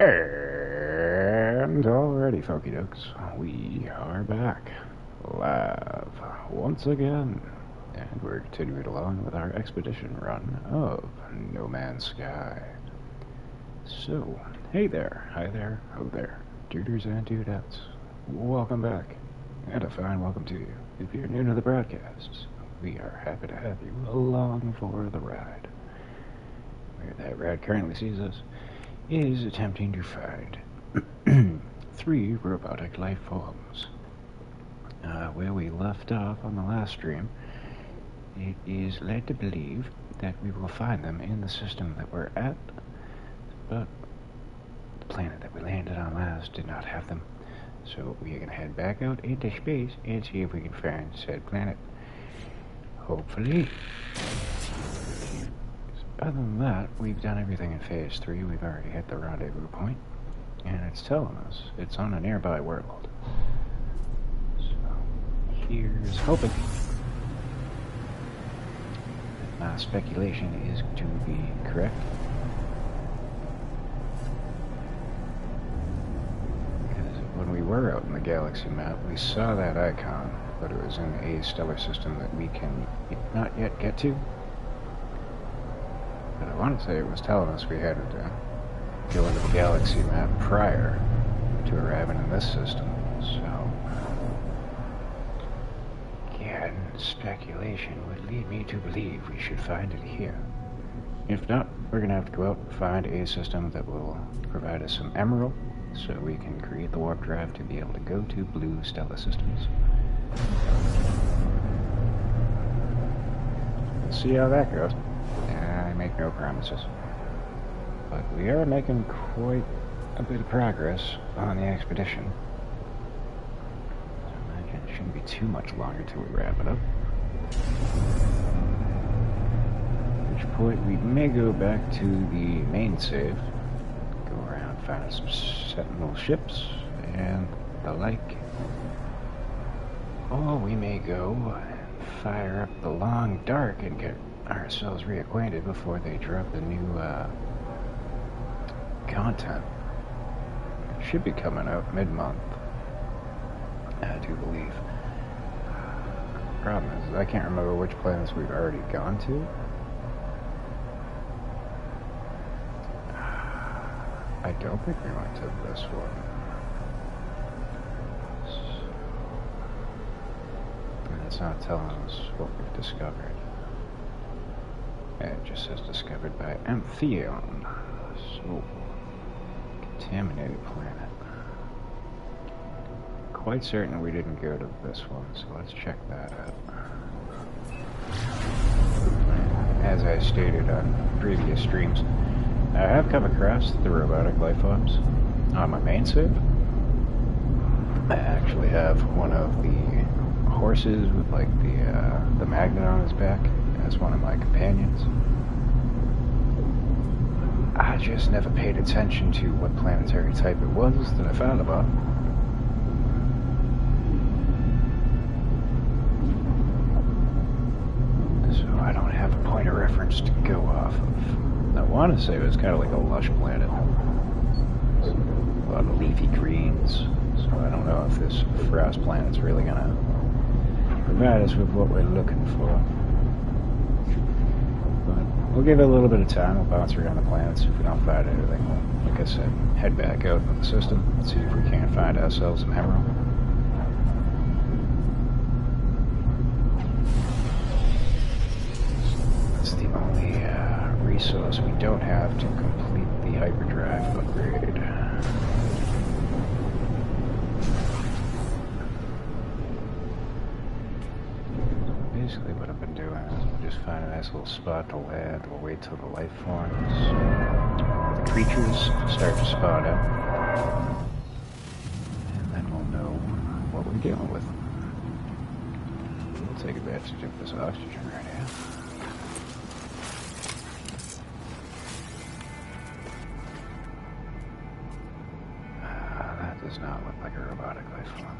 And already, Funky Dokes, we are back live once again, and we're continuing along with our expedition run of No Man's Sky. So, hey there, hi there, ho there, duders and dudettes, welcome back, and a fine welcome to you. If you're new to the broadcasts, we are happy to have you along for the ride. Where that ride currently sees us is attempting to find 3 robotic life forms. Where we left off on the last stream, it is led to believe that we will find them in the system that we're at, but the planet that we landed on last did not have them. So we are going to head back out into space and see if we can find said planet. Hopefully. Other than that, we've done everything in Phase 3. We've already hit the rendezvous point, and it's telling us it's on a nearby world. So, here's hoping that my speculation is to be correct. Because when we were out in the galaxy map, we saw that icon, but it was in a stellar system that we can not yet get to. But I want to say it was telling us we had to go into the galaxy map prior to arriving in this system. So, again, speculation would lead me to believe we should find it here. If not, we're going to have to go out and find a system that will provide us some emerald so we can create the warp drive to be able to go to blue stellar systems. We'll see how that goes. I make no promises, but we are making quite a bit of progress on the expedition. So I imagine it shouldn't be too much longer till we wrap it up. At which point we may go back to the main save, go around, find some sentinel ships and the like. Or we may go and fire up the long dark and get ourselves reacquainted before they drop the new content. It should be coming out mid-month, I do believe. The problem is I can't remember which planets we've already gone to. I don't think we went to this one. And it's not telling us what we've discovered. It just says discovered by Amphion. So, contaminated planet. Quite certain we didn't go to this one, so let's check that out. As I stated on previous streams, I have come across the robotic life forms on my main save. I actually have one of the horses with like the magnet on his back as one of my companions. I just never paid attention to what planetary type it was that I found about. So I don't have a point of reference to go off of. I want to say it was kind of like a lush planet. A lot of leafy greens. So I don't know if this frost planet's really gonna provide us with what we're looking for. We'll give it a little bit of time. We'll bounce around the planets. If we don't find anything, we'll, like I said, head back out into the system, see if we can't find ourselves some emerald. That's the only resource we don't have to complete the hyperdrive upgrade. Basically what I've been doing is we'll just find a nice little spot to land. We'll wait till the life forms, the creatures start to spawn out, and then we'll know what we're dealing with. We'll take advantage of this oxygen right here. That does not look like a robotic life form.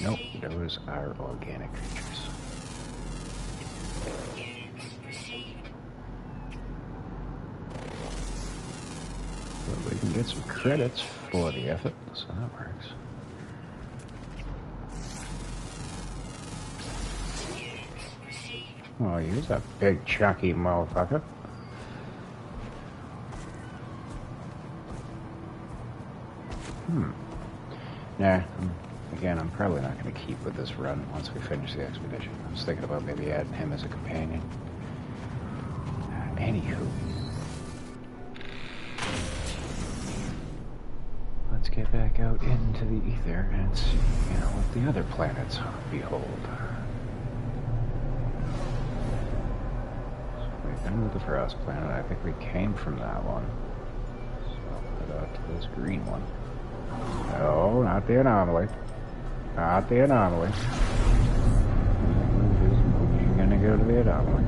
Nope, those are organic creatures. get some credits for the effort, so that works. Oh, he's a big chunky motherfucker. Nah, again, I'm probably not going to keep with this run once we finish the expedition. I was thinking about maybe adding him as a companion. Anywho. Let's get back out into the ether and see, what the other planets behold. So we've been with the Frost planet. I think we came from that one. So I'll head out to this green one. No, not the anomaly. Not the anomaly. You're gonna go to the anomaly.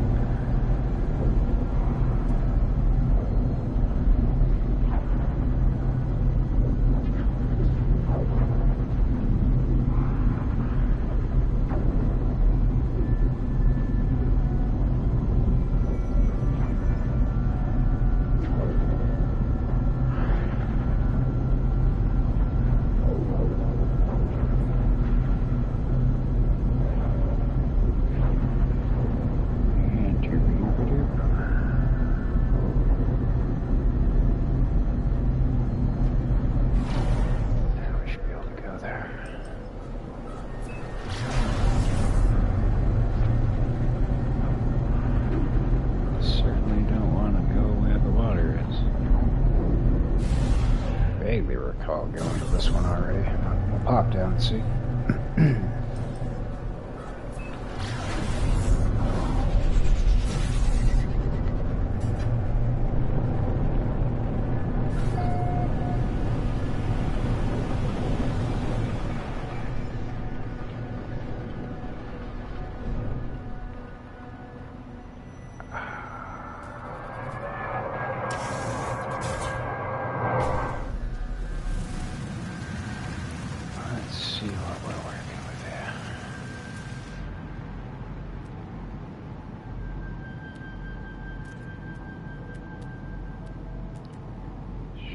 Going to this one already. We'll pop down and see.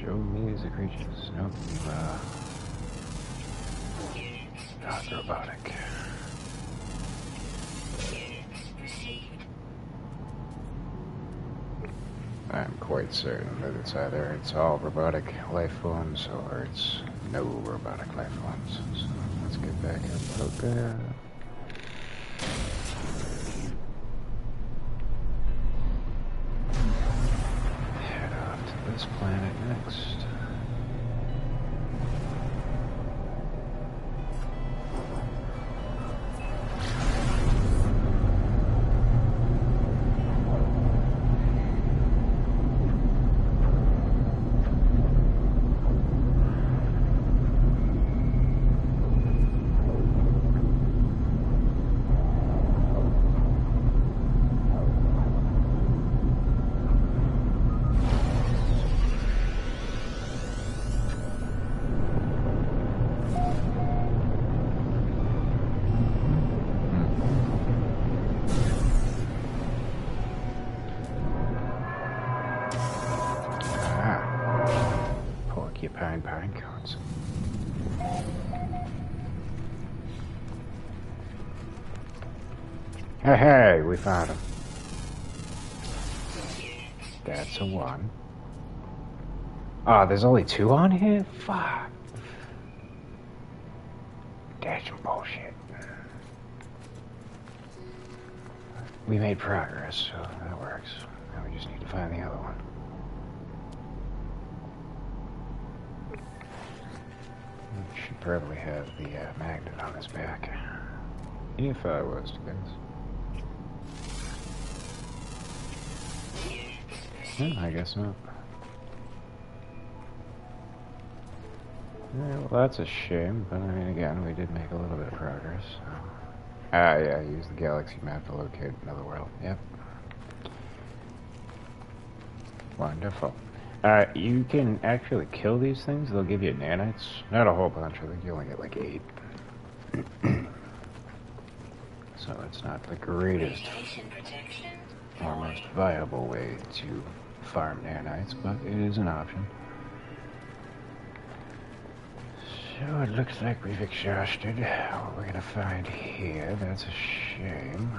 Show me the creatures. Nope. Not robotic. I'm quite certain that it's all robotic life forms or it's no robotic life forms. So let's get back up out there. Head off to this planet next. Pine cones. Hey, we found him. That's a one. Oh, there's only two on here? Fuck. That's some bullshit. We made progress, so that works. Now we just need to find the other one. Should probably have the magnet on his back. If I was to guess. I guess not. Yeah, well, that's a shame, but I mean, again, we did make a little bit of progress. So. Yeah, use the galaxy map to locate another world. Yep. Wonderful. You can actually kill these things. They'll give you nanites. Not a whole bunch. I think you only get like 8. So it's not the greatest or most viable way to farm nanites, but it is an option. So it looks like we've exhausted what we're gonna find here. That's a shame.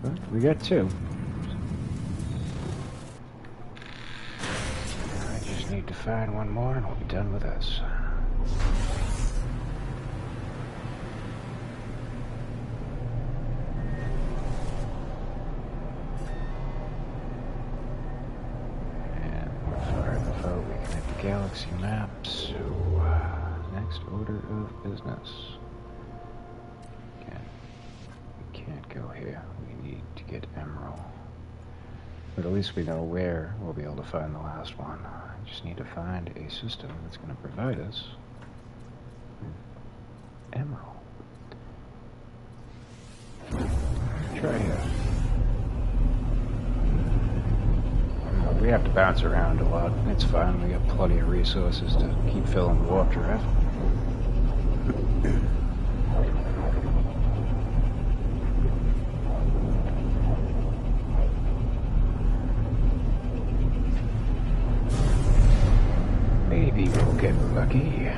But we got two. I just need to find one more and we'll be done with this. Galaxy map, so next order of business. Again, we can't go here. We need to get Emerald. But at least we know where we'll be able to find the last one. I just need to find a system that's going to provide us with Emerald. Try it. We have to bounce around a lot. It's fine. We got plenty of resources to keep filling the warp drive. Maybe we'll get lucky.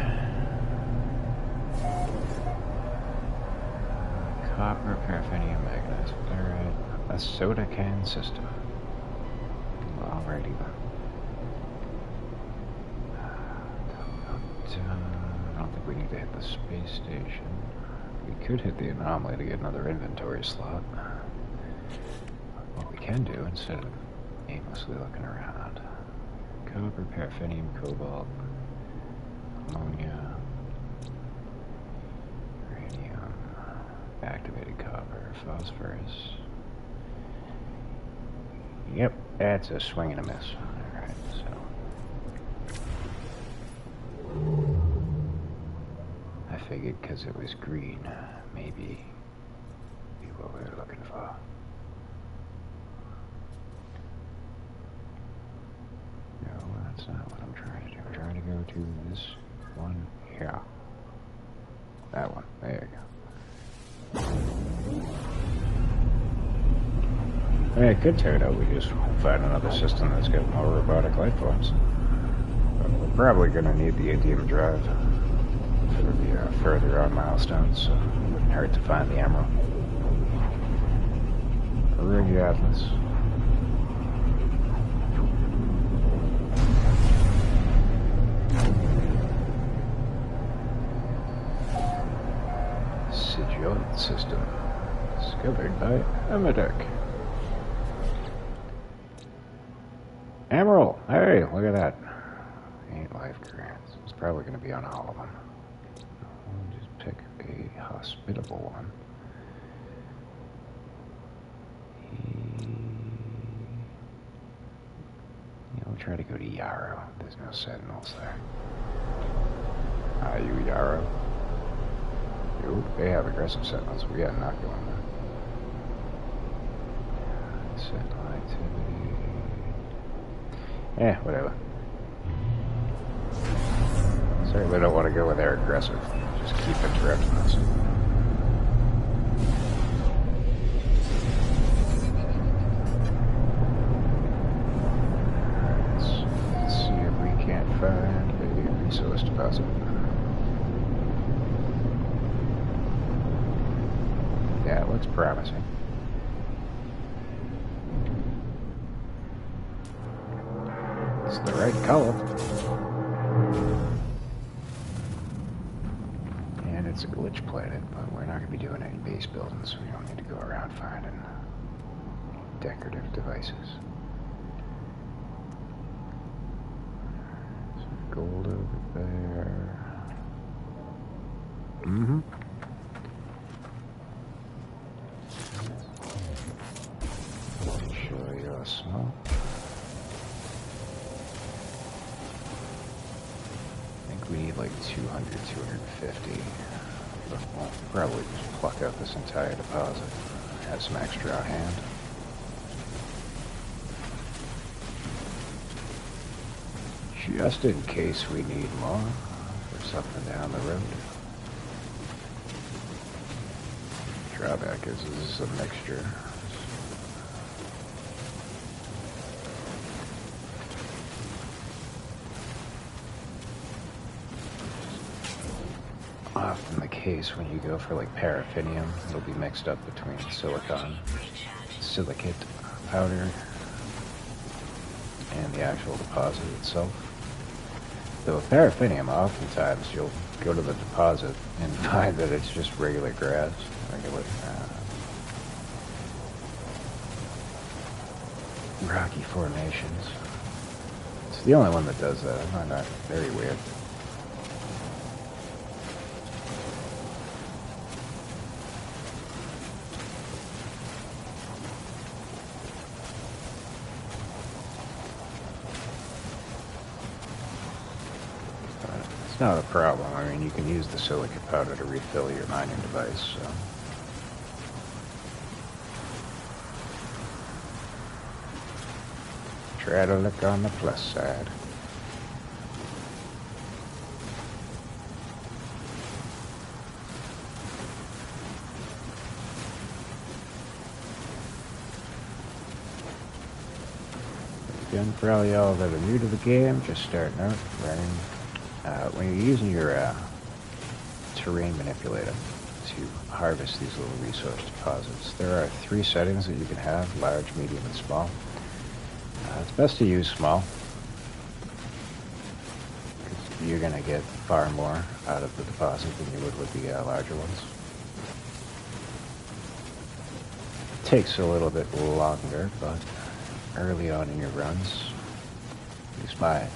Copper, paraffinium, magnets. Alright. A soda can system. Alrighty then. I don't think we need to hit the space station. We could hit the anomaly to get another inventory slot. What we can do instead of aimlessly looking around. Copper, paraffinium, cobalt, ammonia, uranium, activated copper, phosphorus. Yep, that's a swing and a miss. Alright, so. I figured because it was green, maybe be what we were looking for. No, that's not what I'm trying to do. I'm trying to go to this one here. That one. There you go. I mean, it could turn out we just find another system that's got more robotic life forms. But we're probably going to need the ATM drive for the further on milestones, so it wouldn't hurt to find the emerald. Regardless. Sigilled system. Discovered by Amadek. Emerald! Hey, look at that. 8 life grants. It's probably going to be on all of them. We'll just pick a hospitable one. We'll try to go to Yarrow. There's no sentinels there. Are you Yarrow? Ooh, they have aggressive sentinels. We are not going there. Sentinel activity. Whatever. Certainly don't want to go with their aggressive. Just keep interrupting us. Let's see if we can't find a resource deposit. Yeah, it looks promising. It's the right color. And it's a glitch planet, but we're not going to be doing any base building, so we don't need to go around finding decorative devices. Some gold over there. Mm-hmm. Show you a smoke. We need like 200, 250. We'll probably just pluck out this entire deposit. Have some extra on hand. Just in case we need more for something down the road. Drawback is this is a mixture. case when you go for like paraffinium. It'll be mixed up between silicate powder and the actual deposit itself. So with paraffinium, oftentimes you'll go to the deposit and find that it's just regular grass, rocky formations. It's the only one that does that. I find that very weird. It's not a problem. I mean, you can use the silicate powder to refill your mining device, so. Try to look on the plus side. Again, for all y'all that are new to the game, just starting out, learning, when you're using your terrain manipulator to harvest these little resource deposits, there are 3 settings that you can have: large, medium, and small. It's best to use small, because you're going to get far more out of the deposit than you would with the larger ones. It takes a little bit longer, but early on in your runs, at least my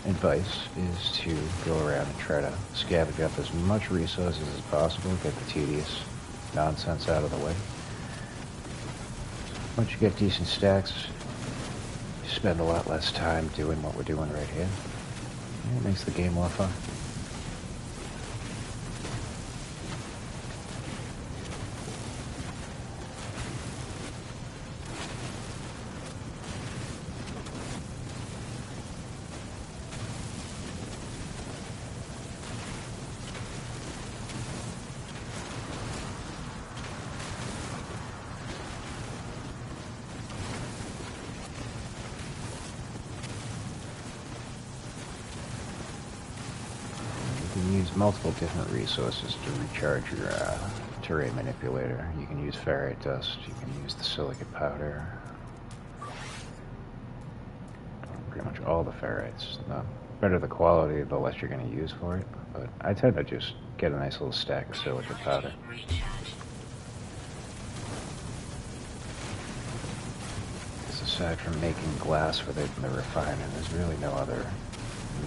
advice is to go around and try to scavenge up as much resources as possible, get the tedious nonsense out of the way. Once you get decent stacks, you spend a lot less time doing what we're doing right here. And it makes the game more fun. Multiple different resources to recharge your terrain manipulator. You can use ferrite dust, you can use the silicate powder, pretty much all the ferrites. The better the quality, the less you're going to use for it, but I tend to just get a nice little stack of silicate powder. Because aside from making glass for the refining, there's really no other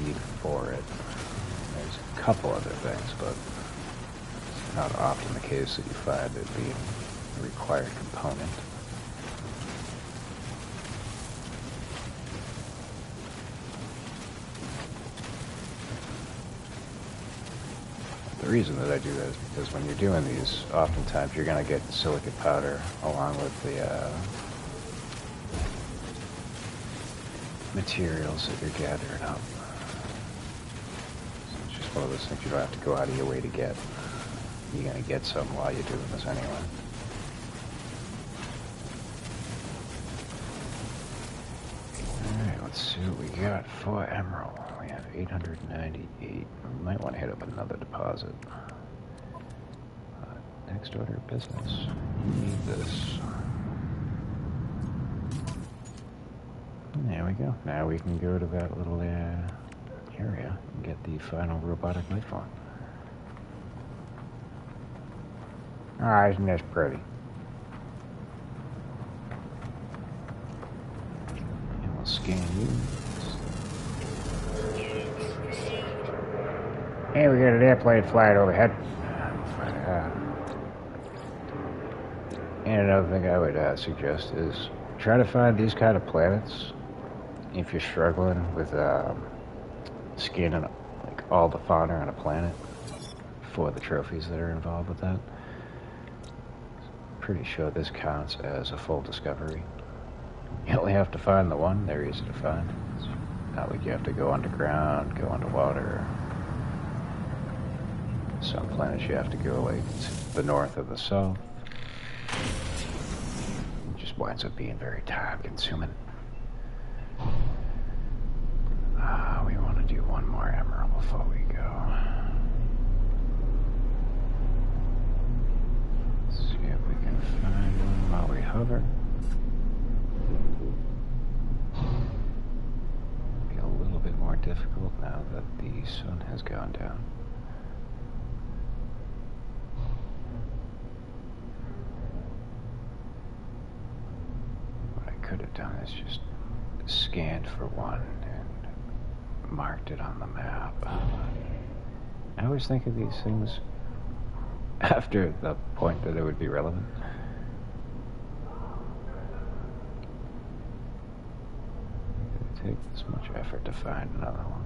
need for it. There's a couple other things, but it's not often the case that you find it being a required component. The reason that I do that is because when you're doing these, oftentimes you're going to get the silicate powder along with the materials that you're gathering up. One of those things you don't have to go out of your way to get. You're going to get some while you're doing this anyway. Alright, let's see what we got for emerald. We have 898. We might want to hit up another deposit. Next order of business. We need this. There we go. Now we can go to that little area and get the final robotic life form. Ah, isn't this pretty? And we'll scan you. Hey, we got an airplane flying overhead. And another thing I would suggest is try to find these kind of planets if you're struggling with scanning like all the fauna on a planet for the trophies that are involved with that. Pretty sure this counts as a full discovery. You only have to find the one. They're easy to find. It's not like you have to go underground, go underwater. Some planets you have to go like to the north or the south. It just winds up being very time consuming. We want to do one more emerald before we go. hover. Be a little bit more difficult now that the sun has gone down. What I could have done is just scanned for one and marked it on the map. I always think of these things after the point that it would be relevant. It takes this much effort to find another one.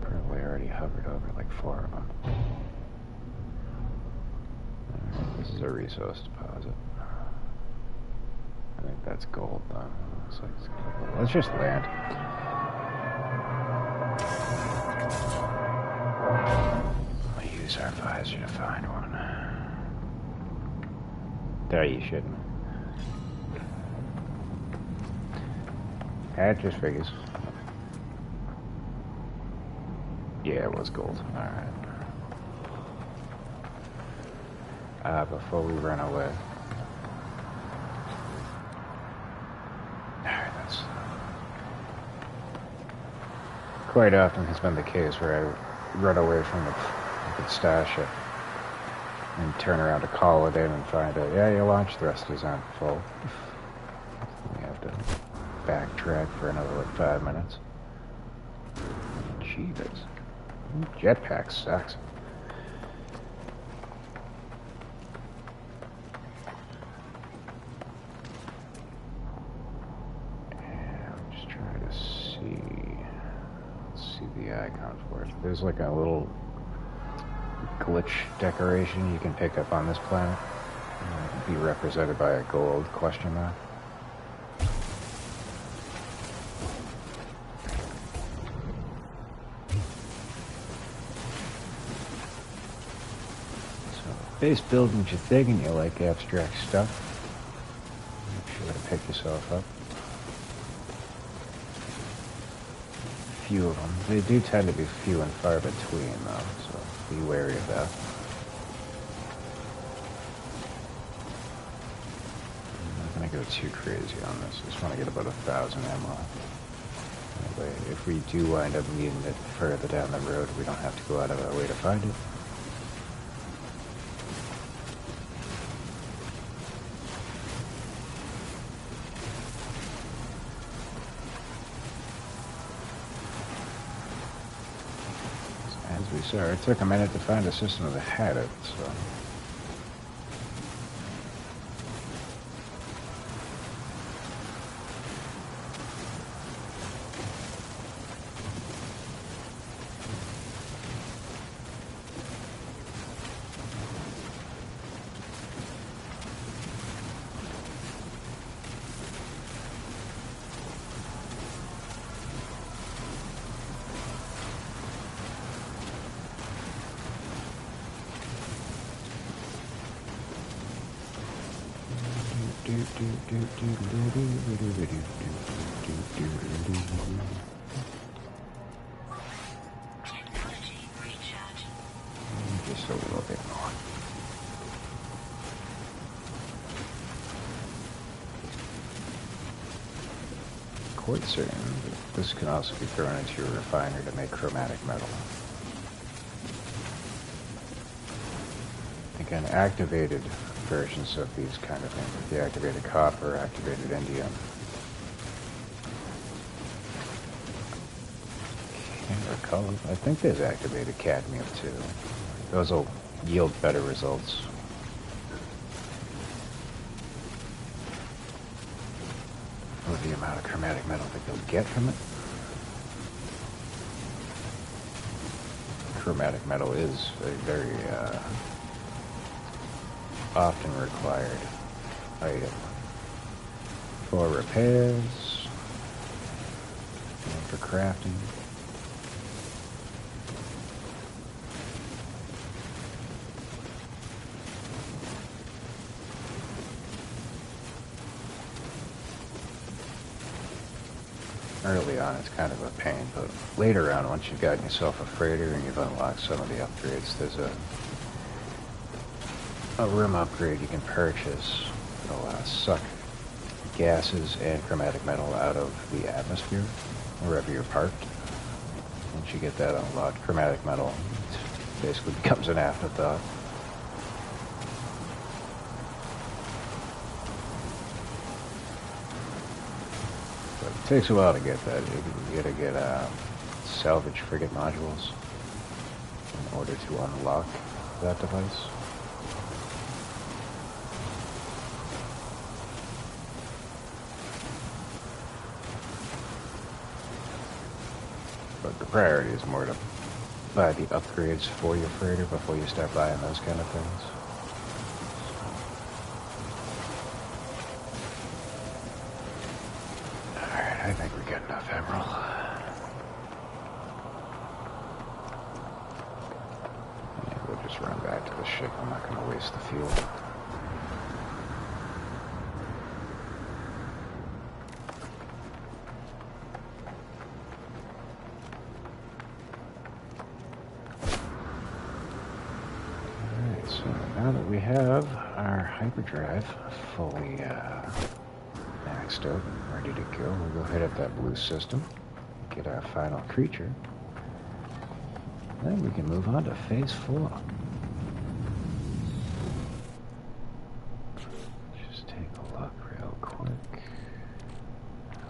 Probably already hovered over like 4 of them. Alright, this is a resource deposit. I think that's gold, though. Looks like it's gold. Let's just land. We'll use our visor to find one. There, you shouldn't. That just figures. Yeah, it was gold. Alright. Before we run away. Quite often has been the case where I run away from the stash it and turn around to call it in and find out, yeah, your launch thrusters aren't full. We have to backtrack for another like 5 minutes. Jeebus. Jetpack sucks. The icon for it. There's like a little glitch decoration you can pick up on this planet. Be represented by a gold question mark. So, base building's your thing and you like abstract stuff. Make sure to pick yourself up. Few of them. They do tend to be few and far between, though, so be wary of that. I'm not going to go too crazy on this. I just want to get about 1,000 ammo. Anyway, if we do wind up needing it further down the road, we don't have to go out of our way to find it. So it took a minute to find a system that had it, so... Just a little bit more. Quite certain that this can also be thrown into your refiner to make chromatic metal. Again, activated versions of these kind of things, like the activated copper, activated indium. Can't recall. I think there's activated cadmium too. Those will yield better results. Or the amount of chromatic metal that you'll get from it. Chromatic metal is a very often required item for repairs and for crafting. Early on, it's kind of a pain, but later on, once you've gotten yourself a freighter and you've unlocked some of the upgrades, there's a room upgrade you can purchase. It'll suck gases and chromatic metal out of the atmosphere wherever you're parked. Once you get that unlocked, chromatic metal basically becomes an afterthought. But it takes a while to get that. You gotta get salvage frigate modules in order to unlock that device. But the priority is more to buy the upgrades for your freighter before you start buying those kind of things. Alright, I think we got enough emerald. Yeah, we'll just run back to the ship. I'm not going to waste the fuel. Now that we have our hyperdrive fully maxed out and ready to go, we'll go hit up that blue system, get our final creature, then we can move on to phase 4. Just take a look real quick.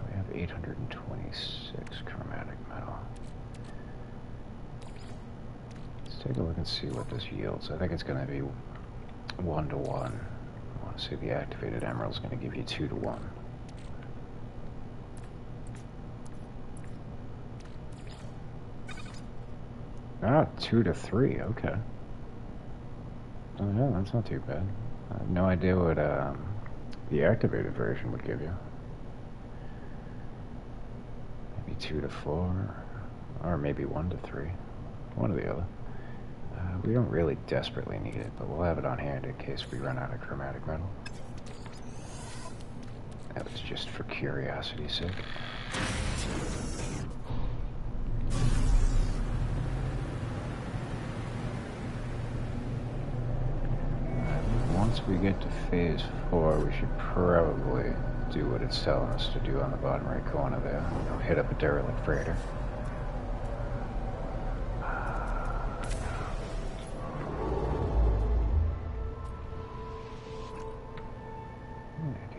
We have 826 chromatic metal. Let's take a look and see what this yields. I think it's going to be 1 to 1. I want to see the activated emerald is going to give you 2 to 1. Ah, 2 to 3. Okay. Oh yeah, that's not too bad. I have no idea what the activated version would give you. Maybe 2 to 4, or maybe 1 to 3. One or the other. We don't really desperately need it, but we'll have it on hand in case we run out of chromatic metal. That was just for curiosity's sake. Once we get to phase 4, we should probably do what it's telling us to do on the bottom right corner there. We'll hit up a derelict freighter.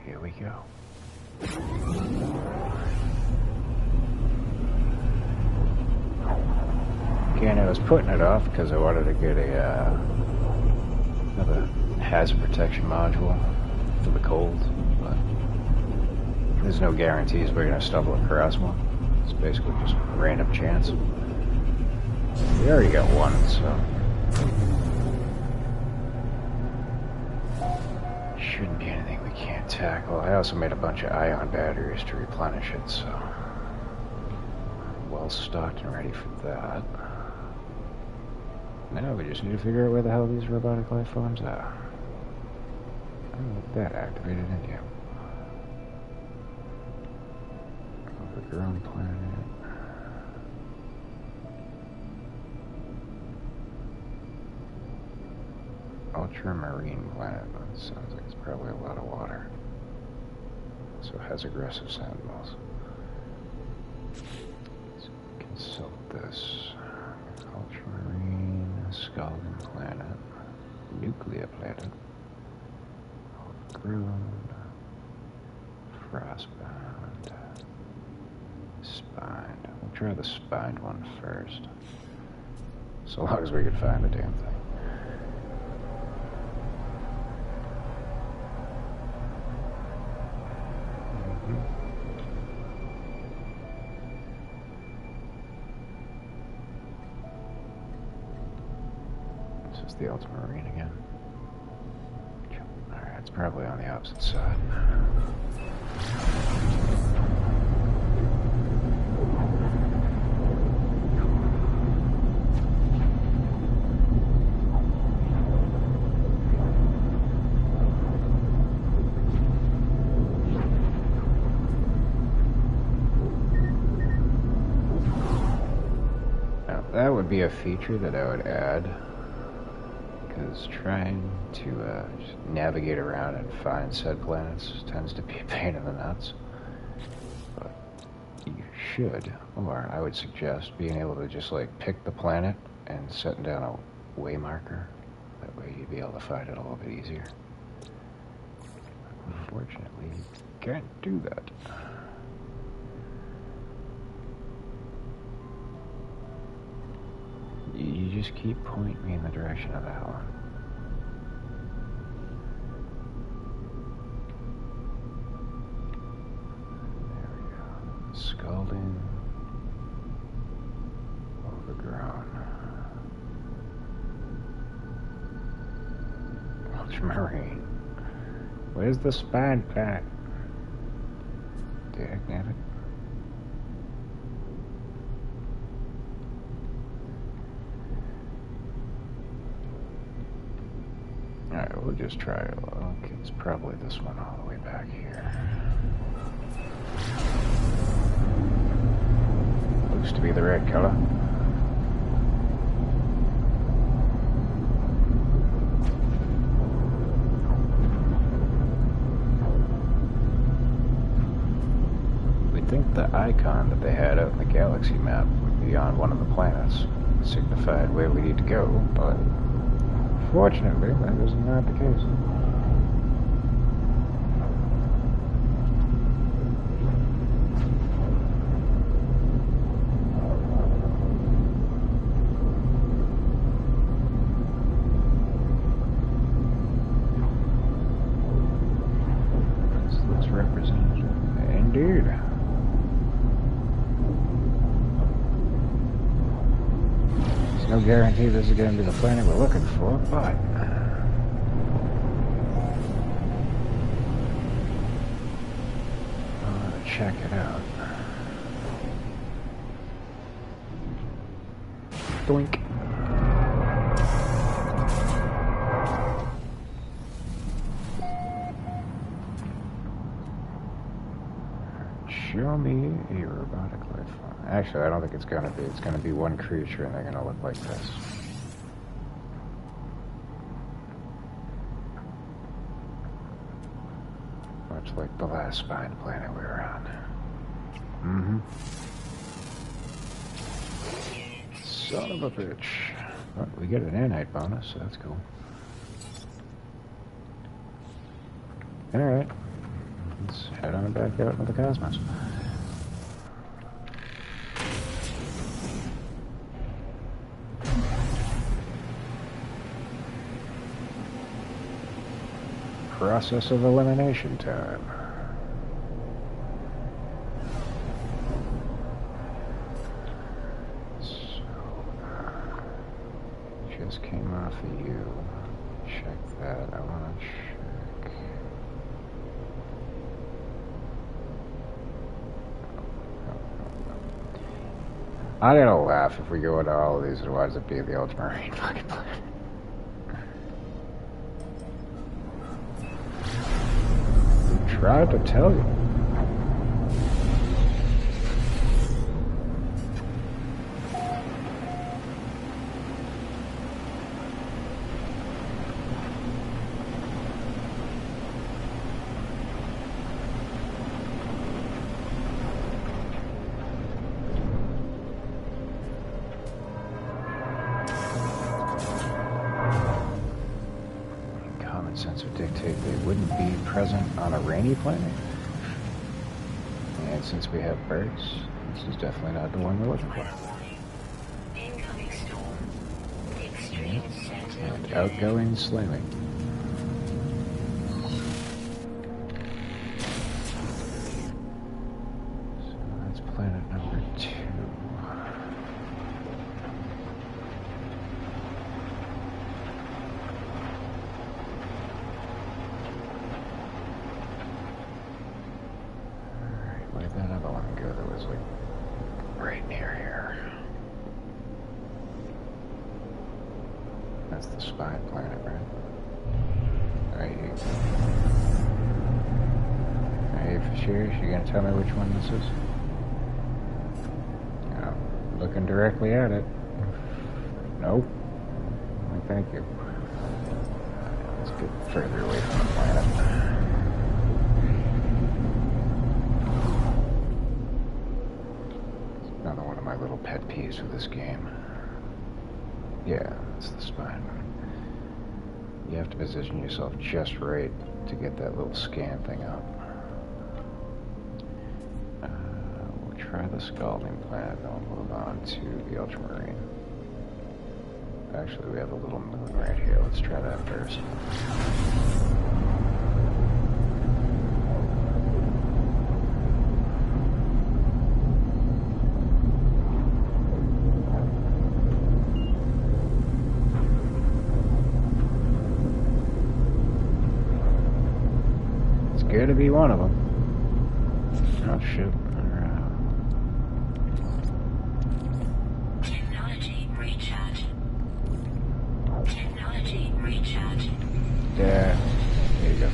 Here we go. Again, I was putting it off because I wanted to get another hazard protection module for the cold, but there's no guarantees we're going to stumble across one. It's basically just random chance. We already got one, so shouldn't be anything we can't tackle. I also made a bunch of ion batteries to replenish it, so I'm well stocked and ready for that. Now we just need to figure out where the hell these robotic life forms are. I don't know what that activated in you. Overgrown planet. Ultramarine planet. That sounds like it's probably a lot of water. So it has aggressive sentinels. Let's consult this. Ultramarine, Scalding planet, Nuclear planet, Overgrown, Frostbound, Spined. We'll try the spined one first. So long as we can find the damn thing. The ultramarine again. Alright, it's probably on the opposite side. that would be a feature that I would add, because trying to just navigate around and find said planets tends to be a pain in the nuts. But you should, or I would suggest, being able to just like pick the planet and setting down a way marker. That way you'd be able to find it a little bit easier. Unfortunately, you can't do that. You just keep pointing me in the direction of that one. There we go. Scalding. Overgrown. Ultramarine. Where's the spine planet? Dagnabbit. Alright, we'll just try it. Okay, it's probably this one all the way back here. Looks to be the red color. We'd think the icon that they had out in the galaxy map would be on one of the planets, signifying where we need to go, but fortunately, that is not the case. This looks representative. Indeed. There's no guarantee this is going to be the planet we're looking for, but check it out. Doink. Show me a robotic life form. Actually, I don't think it's gonna be. It's gonna be one creature, and they're gonna look like this. Much like the last spine planet we were on. Son of a bitch. Well, we get an nanite bonus, so that's cool. Alright. Let's head on back out into the cosmos. Process of elimination time. So, just came off of you. Check that. I want to check. I'm gonna laugh if we go into all of these and winds up being the ultramarine fucking planet. Tried to tell you. Common sense would dictate they wouldn't be present on a rainy planet. And since we have birds, this is definitely not the one we're looking for. Incoming storm. Extreme center. And outgoing slamming. So that's planet number 2. Where'd that other one go that was like right near here? That's the spy planet, right? Right here. Are you for sure? You gonna tell me which one this is? I'm looking directly at it. Nope. Well, thank you. Let's get further away from the planet. It's another one of my little pet peeves with this game. Yeah, that's the spine. You have to position yourself just right to get that little scan thing up. We'll try the scalding planet, then we'll move on to the ultramarine. Actually, we have a little moon right here. Let's try that first. It's going to be one of them. Oh, shit. Technology recharge. Technology recharge. There you go.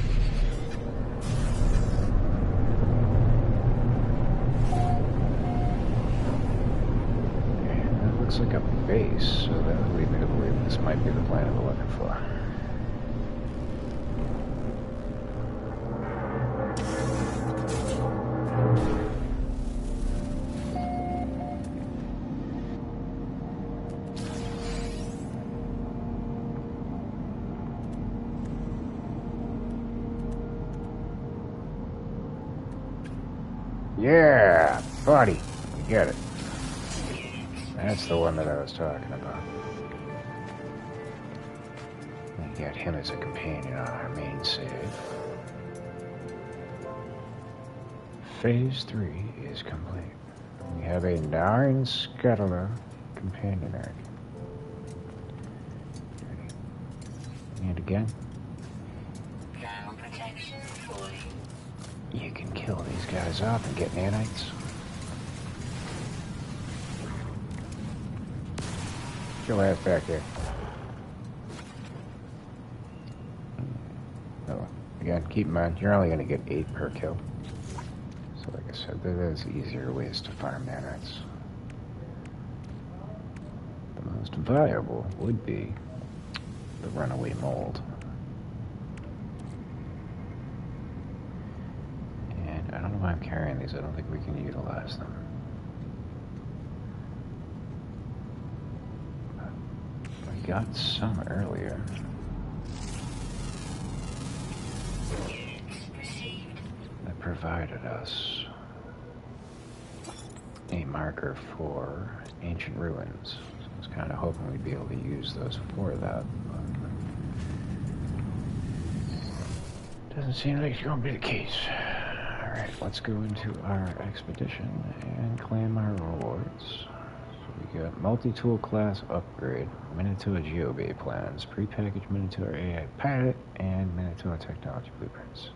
And that looks like a base, so that would lead me to believe this might be the planet we're looking for. Yeah, buddy, you get it. That's the one that I was talking about. We got him as a companion on our main save. Phase 3 is complete. We have a 9 scuttler companion arc. And again, Thermal protection fully. you can kill these guys off and get nanites. Get your ass back here. Oh, again, keep in mind, you're only going to get 8 per kill. So like I said, there's easier ways to farm nanites. The most viable would be the runaway mold. And I don't know why I'm carrying these. I don't think we can utilize them. We got some earlier. That provided us a marker for ancient ruins. So I was kind of hoping we'd be able to use those for that. But doesn't seem like it's going to be the case. Alright, let's go into our expedition and claim our rewards. So we got multi-tool class upgrade, Minotaur Geobay plans, prepackaged Minotaur AI pilot, and Minotaur technology blueprints.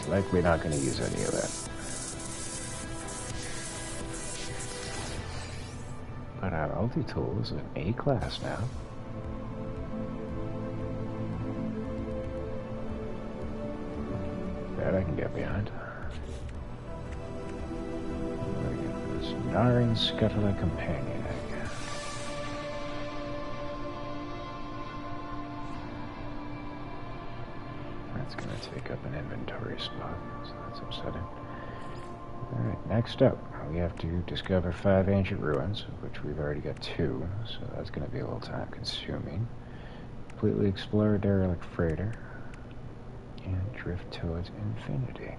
Likely not going to use any of that. But our multi-tool is an A class now. That I can get behind. This Narin Scuttler companion egg. That's going to take up an inventory spot, so that's upsetting. Alright, next up, we have to discover 5 ancient ruins, which we've already got 2, so that's going to be a little time consuming. Completely explore a derelict freighter, and drift towards infinity,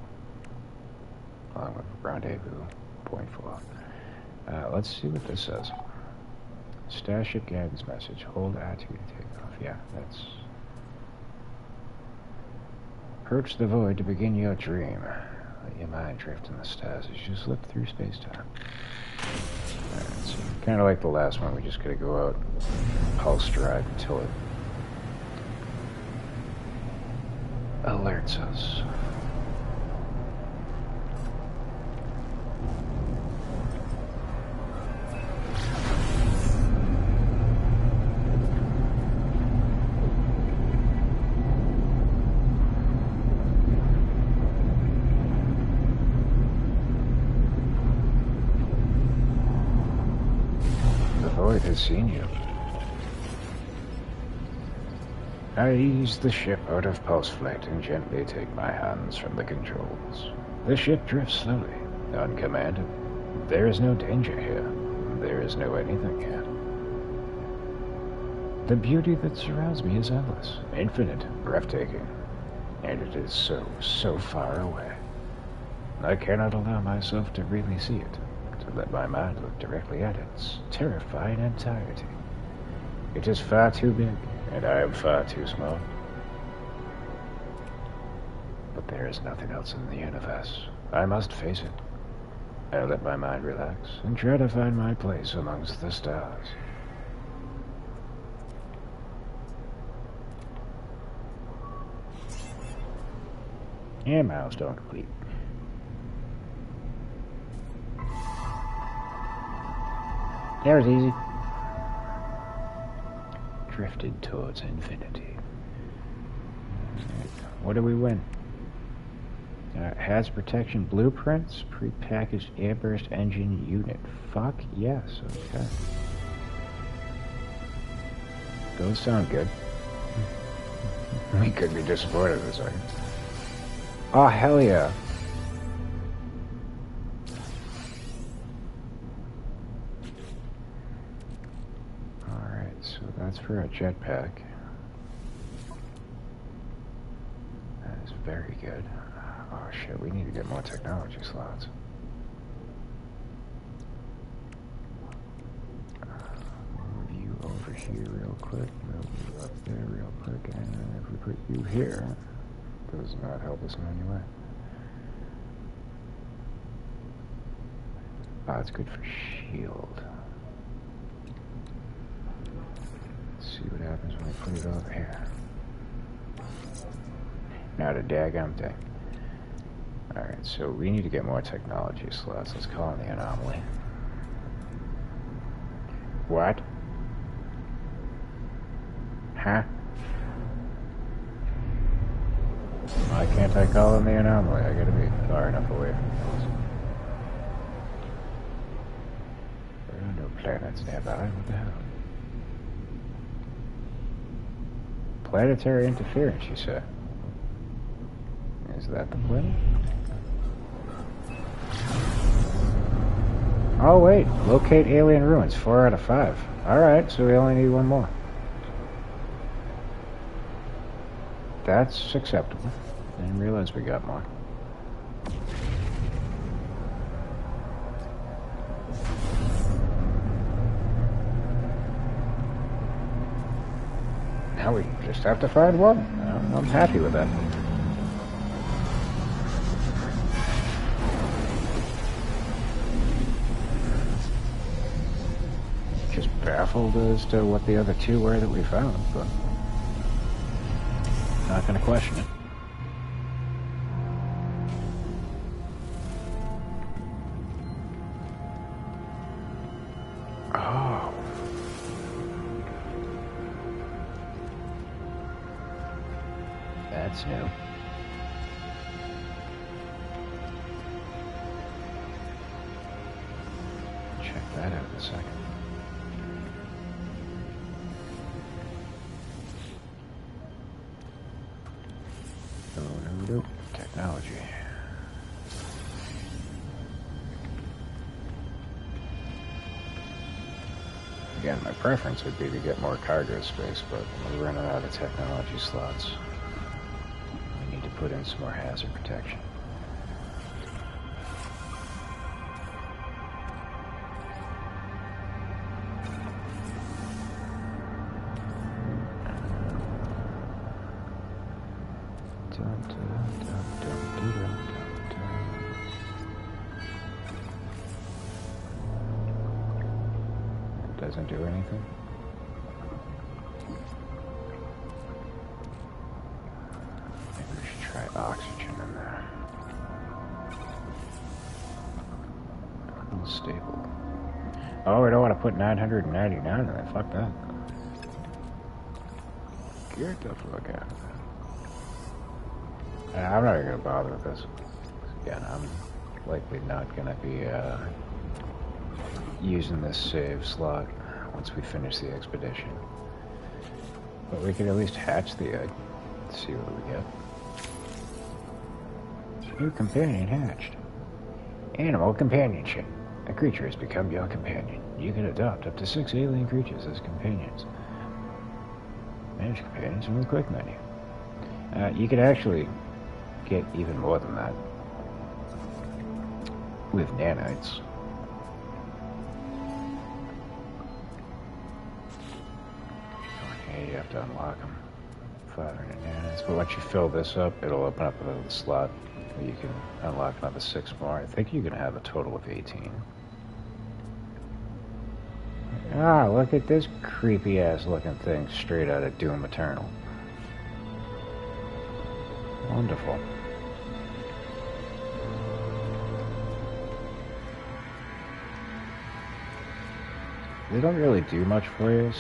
along with rendezvous point 4. Let's see what this says. Starship guidance message, hold R2 to take off. Yeah, that's... Approach the void to begin your dream. Let your mind drift in the stars as you slip through space-time. Alright, so kind of like the last one, we just gotta go out, pulse drive until it alerts us. Void has seen you. I ease the ship out of pulse flight and gently take my hands from the controls. The ship drifts slowly, uncommanded. There is no danger here. There is no anything here. The beauty that surrounds me is endless, infinite, breathtaking. And it is so far away. I cannot allow myself to really see it, to let my mind look directly at its terrifying entirety. It is far too big, and I am far too small. But there is nothing else in the universe. I must face it. I let my mind relax and try to find my place amongst the stars. And milestone complete. That was easy. Drifted towards infinity. What do we win? Has protection blueprints, prepackaged airburst engine unit. Fuck yes, okay. Those sound good. We could be disappointed in a second. Oh, hell yeah. Alright, so that's for a jetpack. That is very good. Oh shit, we need to get more technology slots. Move you over here real quick, move you up there real quick, and then if we put you here, does not help us in any way. Oh, it's good for shield. Let's see what happens when we put it over here. Not a daggum thing. Alright, so we need to get more technology slots. Let's call in the anomaly. What? Huh? Why can't I call in the anomaly? I gotta be far enough away from those. There are no planets nearby. What the hell? Planetary interference, you say? Is that the planet? Oh wait, locate alien ruins, 4 out of 5. Alright, so we only need one more. That's acceptable. I didn't realize we got more. Now we just have to find one. I'm happy with that. Just baffled as to what the other two were that we found, but not going to question it. Oh. That's new. Check that out in a second. No. Technology. Again, my preference would be to get more cargo space, but we're running out of technology slots. We need to put in some more hazard protection. Doesn't do anything. Maybe we should try oxygen in there. Unstable. Oh, we don't want to put 999 in there. Fuck that. Get the fuck out of there. I'm not even going to bother with this. Again, I'm likely not going to be using this save slot once we finish the expedition. But we can at least hatch the egg, see what we get. New companion hatched. Animal companionship. A creature has become your companion. You can adopt up to 6 alien creatures as companions. Manage companions from the quick menu. You could actually get even more than that with nanites. Okay, you have to unlock them. 500 nanites. But once you fill this up, it'll open up another slot where you can unlock another 6 more. I think you can have a total of 18. Ah, look at this creepy ass looking thing straight out of Doom Eternal. Wonderful. They don't really do much for you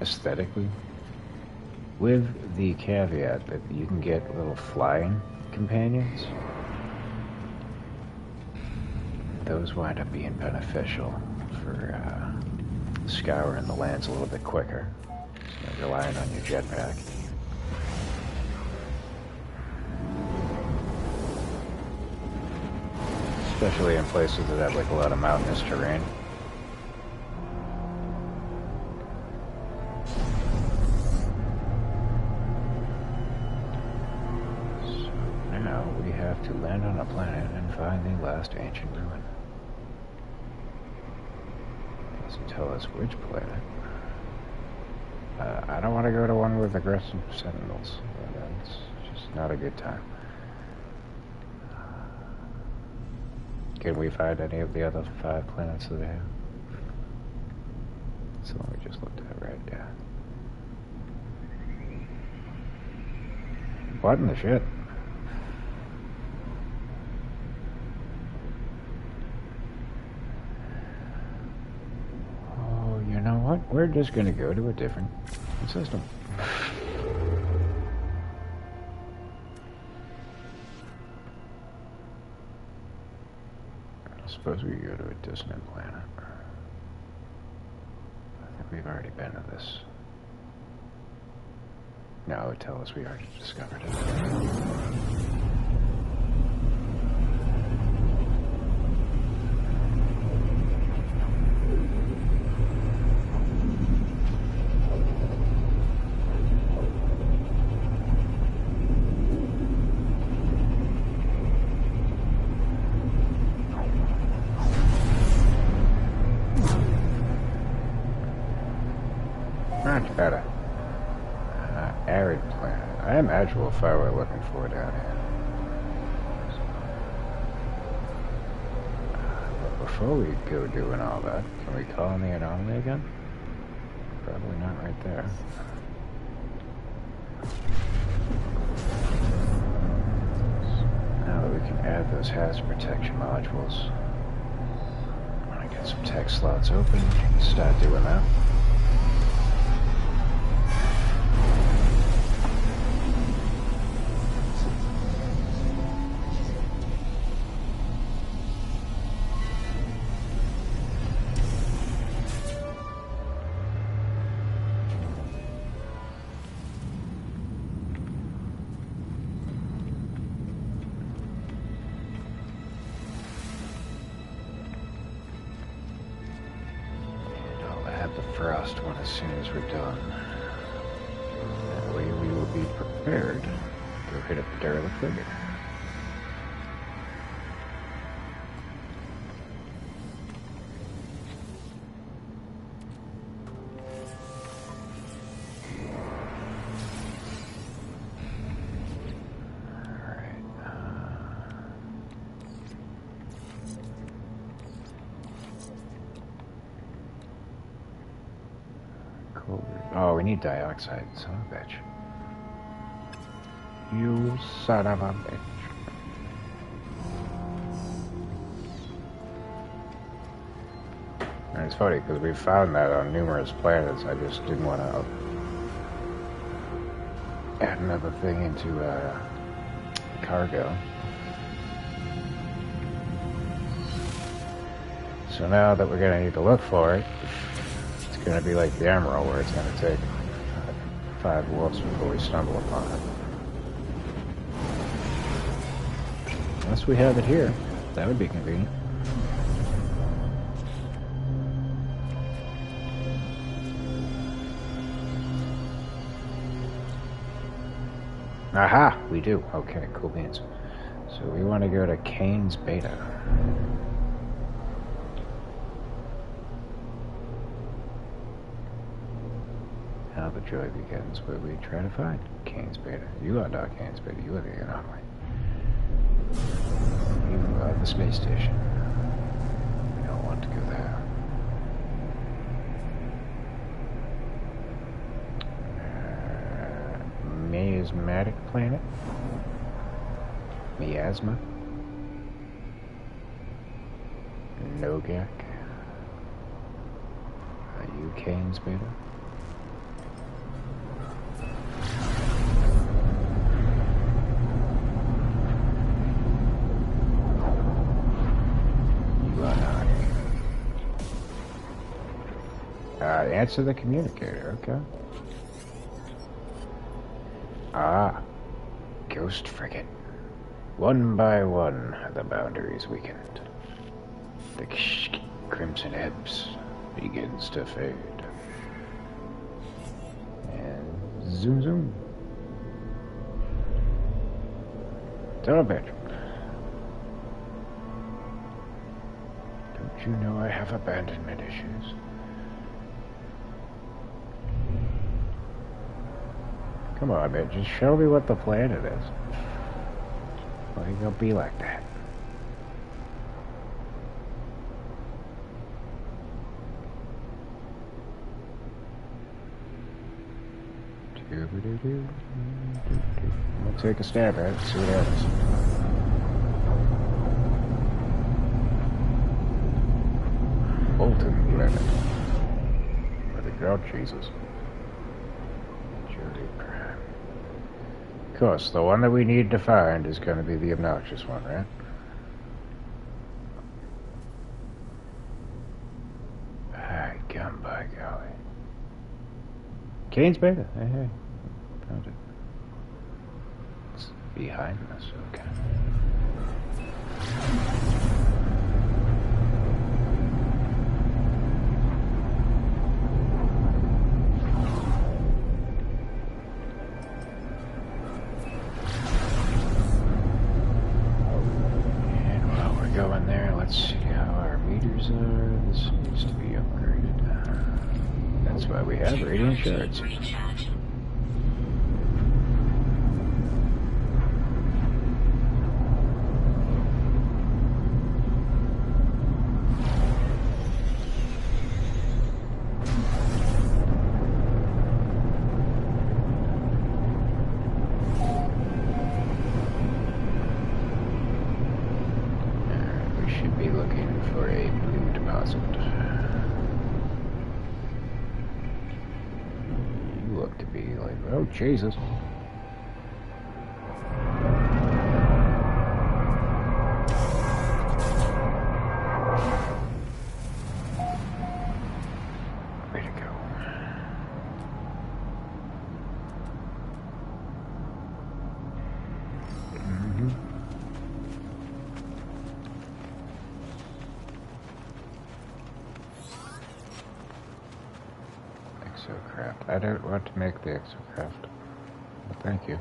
aesthetically, with the caveat that you can get little flying companions. Those wind up being beneficial for scouring the lands a little bit quicker, so relying on your jetpack. Especially in places that have like a lot of mountainous terrain. So now we have to land on a planet and find the last ancient ruin. It doesn't tell us which planet. I don't want to go to one with aggressive sentinels. That's just not a good time. Can we find any of the other 5 planets that they have? That's the one we just looked at, right? Yeah. What in the shit? Oh, you know what? We're just gonna go to a different system. Suppose we go to a distant planet. I think we've already been to this. No, it would tell us we already discovered it. Much better. Arid planet. I imagine what fire we're looking for down here. But before we go doing all that, can we call on the anomaly again? Probably not right there. Now that we can add those hazard protection modules, when I get some tech slots open, start doing that. Frost one as soon as we're done. That way we will be prepared to go hit up the derelict frigate. Oh, we need dioxide, son of a bitch. You son of a bitch. And it's funny, because we found that on numerous planets. I just didn't want to add another thing into cargo. So now that we're going to need to look for it, gonna be like the Emerald, where it's gonna take 5 wolves before we stumble upon it. Unless we have it here, that would be convenient. Aha! We do. Okay, cool beans. So we want to go to Kane's Beta. How the joy begins where we try to find Kane's Beta. You are not Kane's Beta. You are the anomaly. You are the space station. We don't want to go there. Miasmatic planet? Miasma? Nogak? Are you Kane's Beta? Answer the communicator, okay. Ah, Ghost Frigate. One by one, the boundaries weakened. The crimson ebbs begins to fade. And zoom zoom. Son of a bitch. Don't you know I have abandonment issues? Come on, man, just show me what the planet is. Why you gonna be like that? We'll take a stab at it, see what happens. Bolton planet. Where the ground Jesus. Of course, the one that we need to find is going to be the obnoxious one, right? Ah, gum by golly. Kane's Beta. Hey, hey. Found it. It's behind us, okay. Shards. We should be looking for a blue deposit. To be like, oh Jesus. Way to go. Exocraft. I don't want to make the exocraft. But thank you.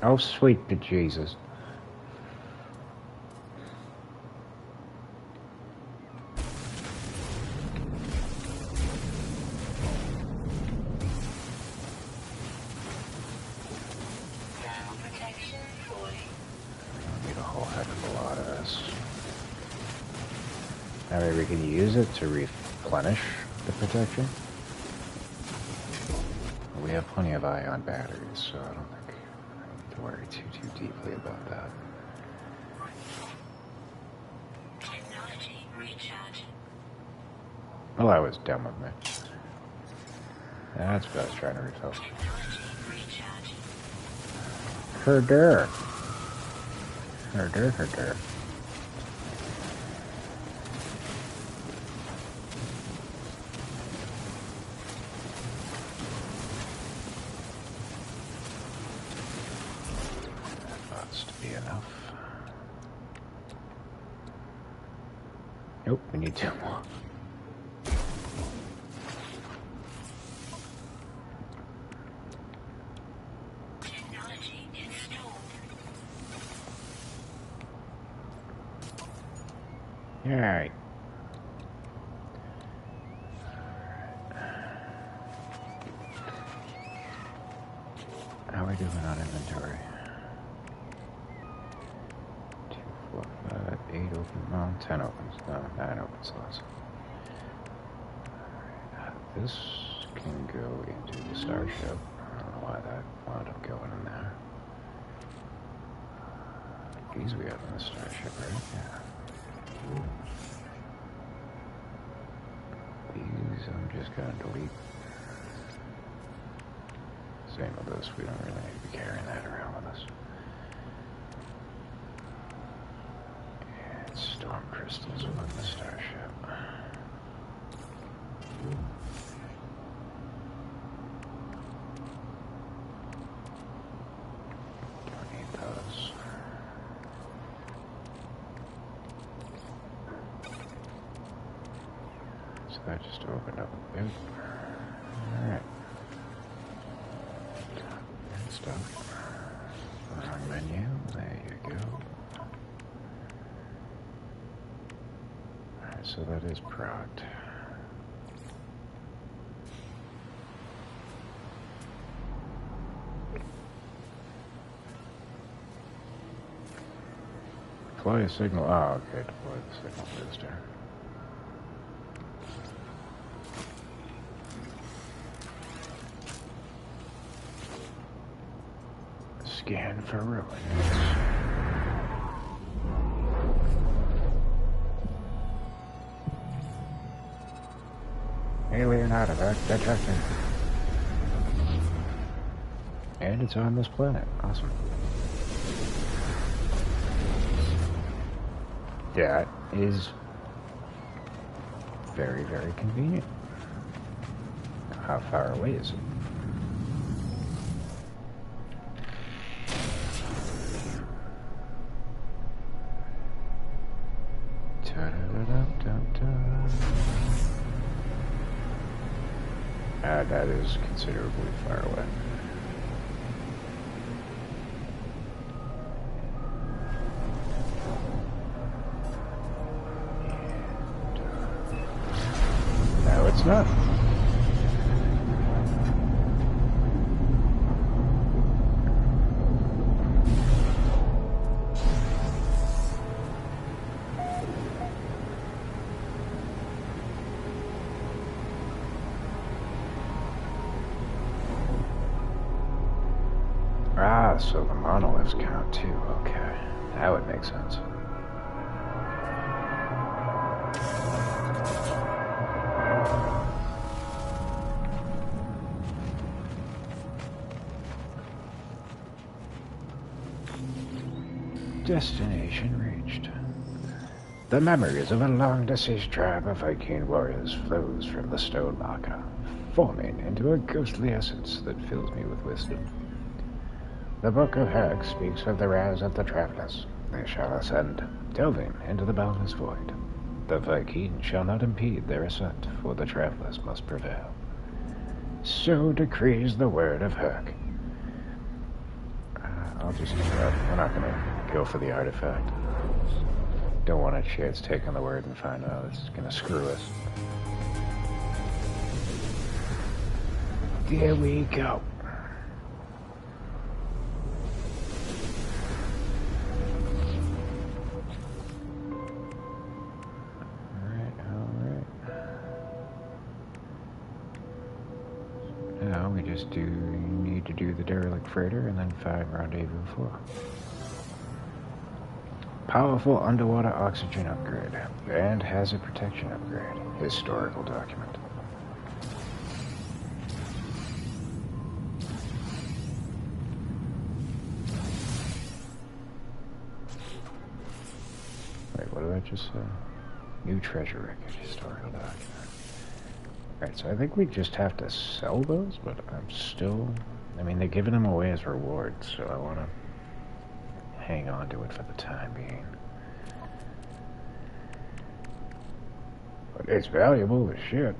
Oh, sweet bejesus. Need a whole heck of a lot of this. That way we can use it to replenish the protection. We have plenty of ion batteries, so I don't think I need to worry too deeply about that. Technology recharging. Well, that was dumb of me. That's what I was trying to refill. Technology recharging. Herder. Herder, herder. Nope, we need 2 more. Technology installed. Alright. How are we doing on inventory? 2, 4, 5, 8 open, well, 10 opens, no, 9 open slots. This can go into the starship. I don't know why that wound up going in there. These we have in the starship, right? Yeah. These I'm just gonna delete. Same with this, we don't really need to be carrying that around with us. And storm crystals within the starship. Don't need those. So that just opened up a bit. Alright. Stuff. Wrong menu. There you go. Alright, so that is procced. Deploy a signal. Oh, okay. Deploy the signal booster. Scan for ruins. Alien artifact detected. And it's on this planet. Awesome. That is very, very convenient. How far away is it? That is considerably far away. No, it's not. Ah, so the monoliths count too. Okay, that would make sense. Destination reached. The memories of a long-deceased tribe of Viking warriors flows from the stone marker, forming into a ghostly essence that fills me with wisdom. The Book of Herc speaks of the rise of the travelers. They shall ascend, delving into the boundless void. The Viking shall not impede their ascent, for the travelers must prevail. So decrees the word of Herc. I'll just give up. We're not gonna go for the artifact. Don't want a chance taking the word and find out it's gonna screw us. There we go. Now we just need to do the derelict freighter and then find rendezvous 4. Powerful underwater oxygen upgrade and hazard protection upgrade. Historical document. Wait, what did I just say? New treasure record. Historical document. Alright, so I think we just have to sell those, but I'm still... I mean, they're giving them away as rewards, so I want to hang on to it for the time being. It's valuable as shit.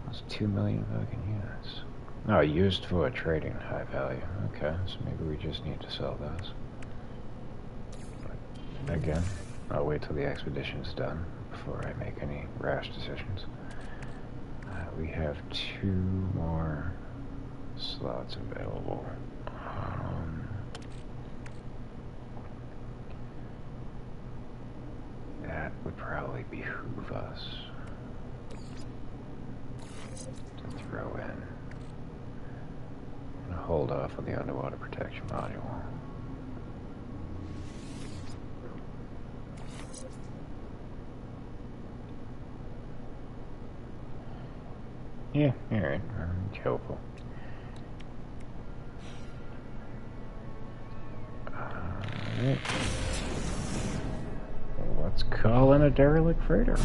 It's 2 million fucking units. Oh, used for trading high value. Okay, so maybe we just need to sell those. But again, I'll wait till the expedition's done before I make any rash decisions. We have 2 more slots available. That would probably behoove us to throw in. I'm gonna hold off on the underwater protection module. Yeah, alright, it's helpful. Alright. Let's call in a derelict freighter.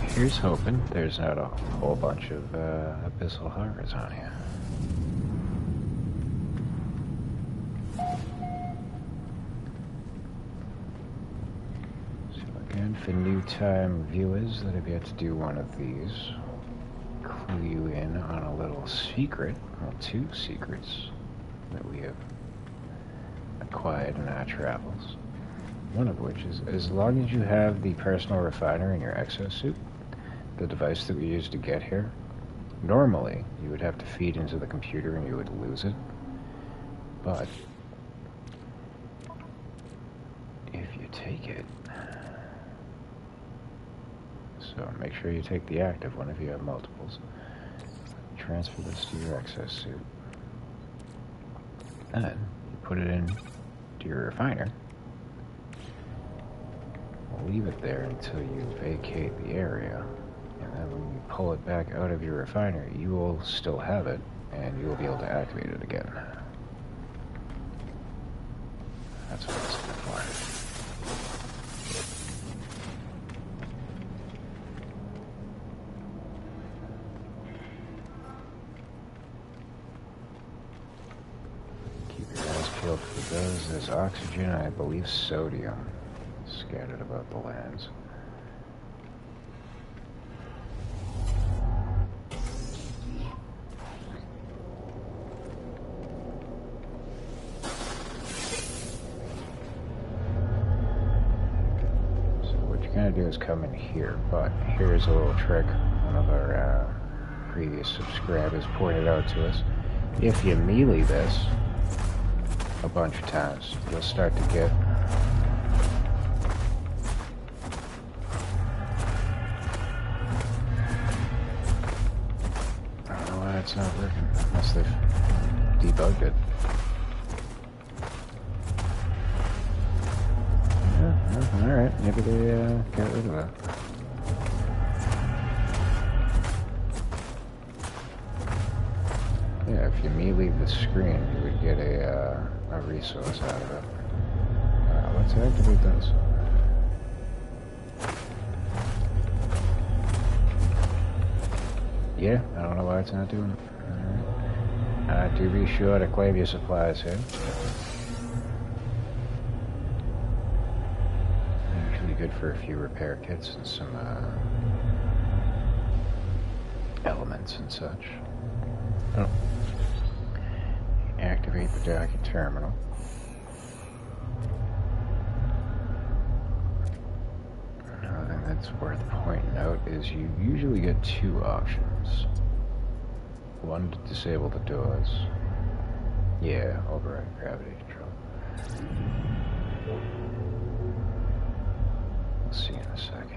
Here's hoping there's not a whole bunch of abyssal horrors on here. So again, for new time viewers that have yet to do one of these, clue you in on a little secret, well, 2 secrets that we have acquired in our travels. One of which is, as long as you have the personal refiner in your exosuit, the device that we used to get here, normally you would have to feed into the computer and you would lose it. But if you take it, so make sure you take the active one if you have multiples, transfer this to your exosuit, and you put it in to your refiner, leave it there until you vacate the area. And then when you pull it back out of your refiner, you will still have it, and you will be able to activate it again. That's what it's for. Keep your eyes peeled for those. There's oxygen and I believe sodium scattered about the lands. Do is come in here, but here's a little trick one of our previous subscribers pointed out to us. If you melee this a bunch of times, you'll start to get I don't know why it's not working, unless they've debugged it. Alright, maybe they got rid of that. Yeah, if you melee the screen, you would get a resource out of it. Let's activate those. Yeah, I don't know why it's not doing it. Alright. Do be sure to claim your supplies here. Good for a few repair kits and some elements and such. Oh. Activate the docking terminal. Another thing that's worth pointing out is you usually get 2 options. One to disable the doors. Yeah, override gravity control. We'll see in a second.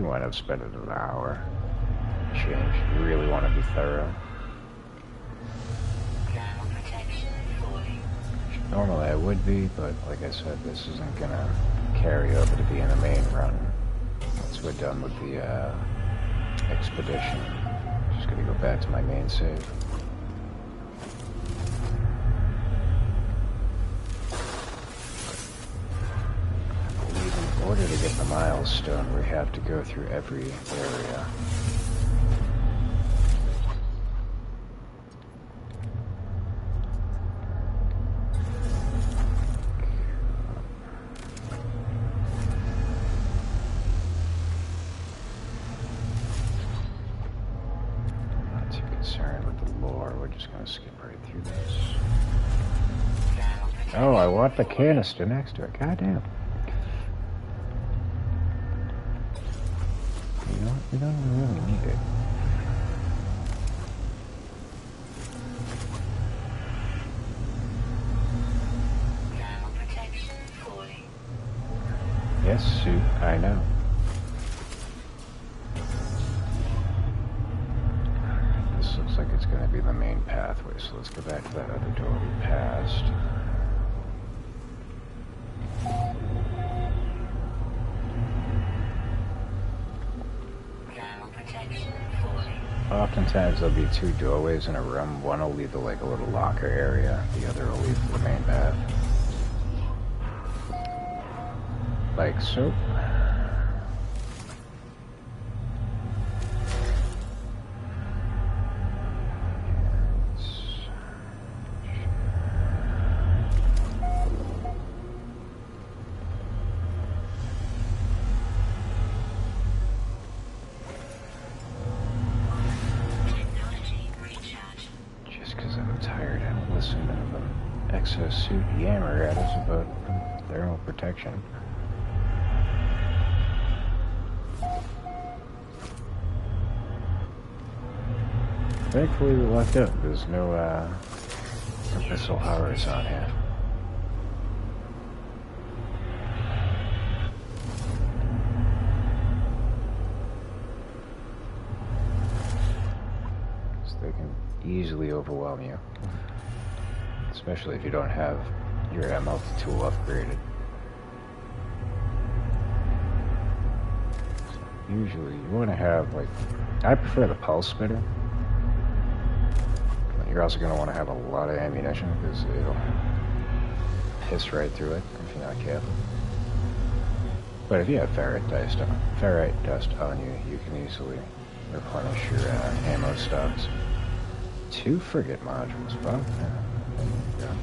you wind up spending an hour. Change. You really want to be thorough. Thermal protection falling. Normally I would be, but like I said, this isn't gonna carry over to being the main run. Once we're done with the expedition, just gonna go back to my main save. I believe in order to get the milestone, we have to go through every area. Oh, I want the canister next to it. Goddamn. You know, we don't really need it. Thermal protection falling. Yes, suit, I know. This looks like it's going to be the main pathway, so let's go back to that other door we passed. Oftentimes there'll be two doorways in a room. One will lead to like a little locker area. The other will lead to the main path. Like so. Exosuit yammer at us about thermal protection. Thankfully we lucked up. There's no missile horrors on here. So they can easily overwhelm you. Especially if you don't have your multi-tool upgraded. So usually you want to have, like, I prefer the pulse spitter. But you're also going to want to have a lot of ammunition because it'll piss right through it if you're not careful. But if you have ferrite dust on you, you can easily replenish your ammo stocks. 2 frigate modules, fuck. Yeah.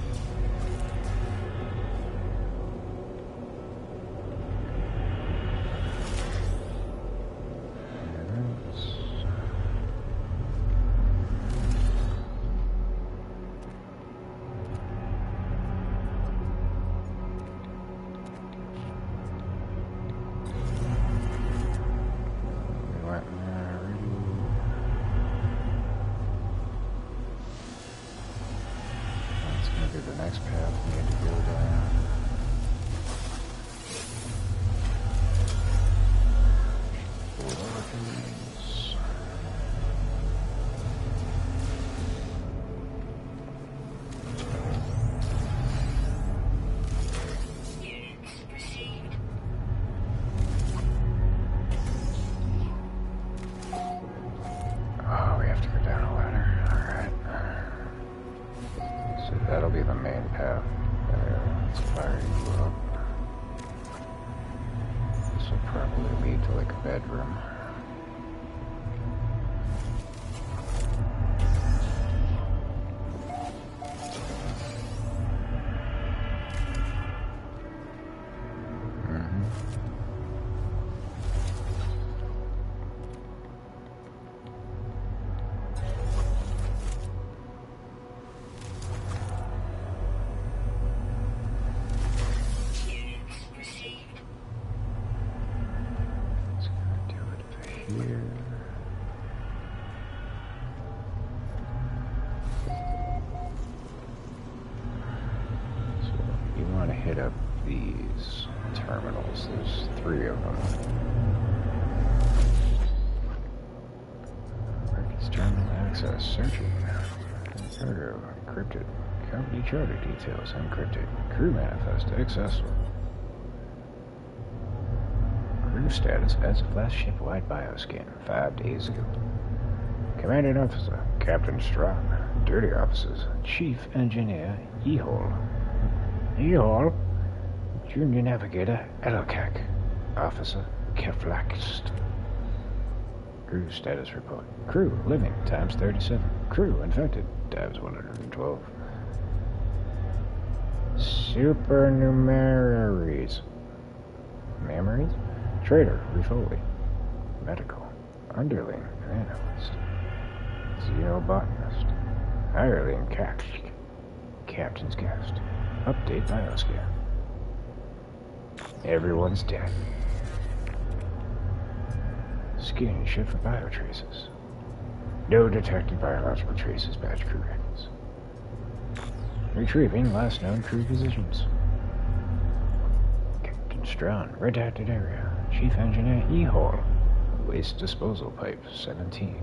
The next path we need to go down. Units received. Oh, we have to go down a ladder. Alright. So that'll be the main path. Let's fire you up. This will probably lead to like a bedroom. Here. So you want to hit up these terminals. There's 3 of them. terminal access. Searching. Cargo encrypted. Company charter details encrypted. Crew manifest accessible. Crew status as of last ship-wide bioscan 5 days ago. Commanding officer, Captain Strong. Dirty officers, Chief Engineer Ehol. Ehol? Junior Navigator Elokak. Officer Keflaxt. Crew status report. Crew living times 37. Crew infected times 112. Supernumeraries. Memories? Trader Rifoli. Medical. Underling Analyst. Xenobotanist. Hireling Kaksh. Captain's guest. Update bioscan. Everyone's dead. Scanning ship for biotraces. No detected biological traces. Batch crew records. Retrieving last known crew positions. Captain Strawn, redacted area. Chief Engineer Ehol. Waste disposal pipe 17.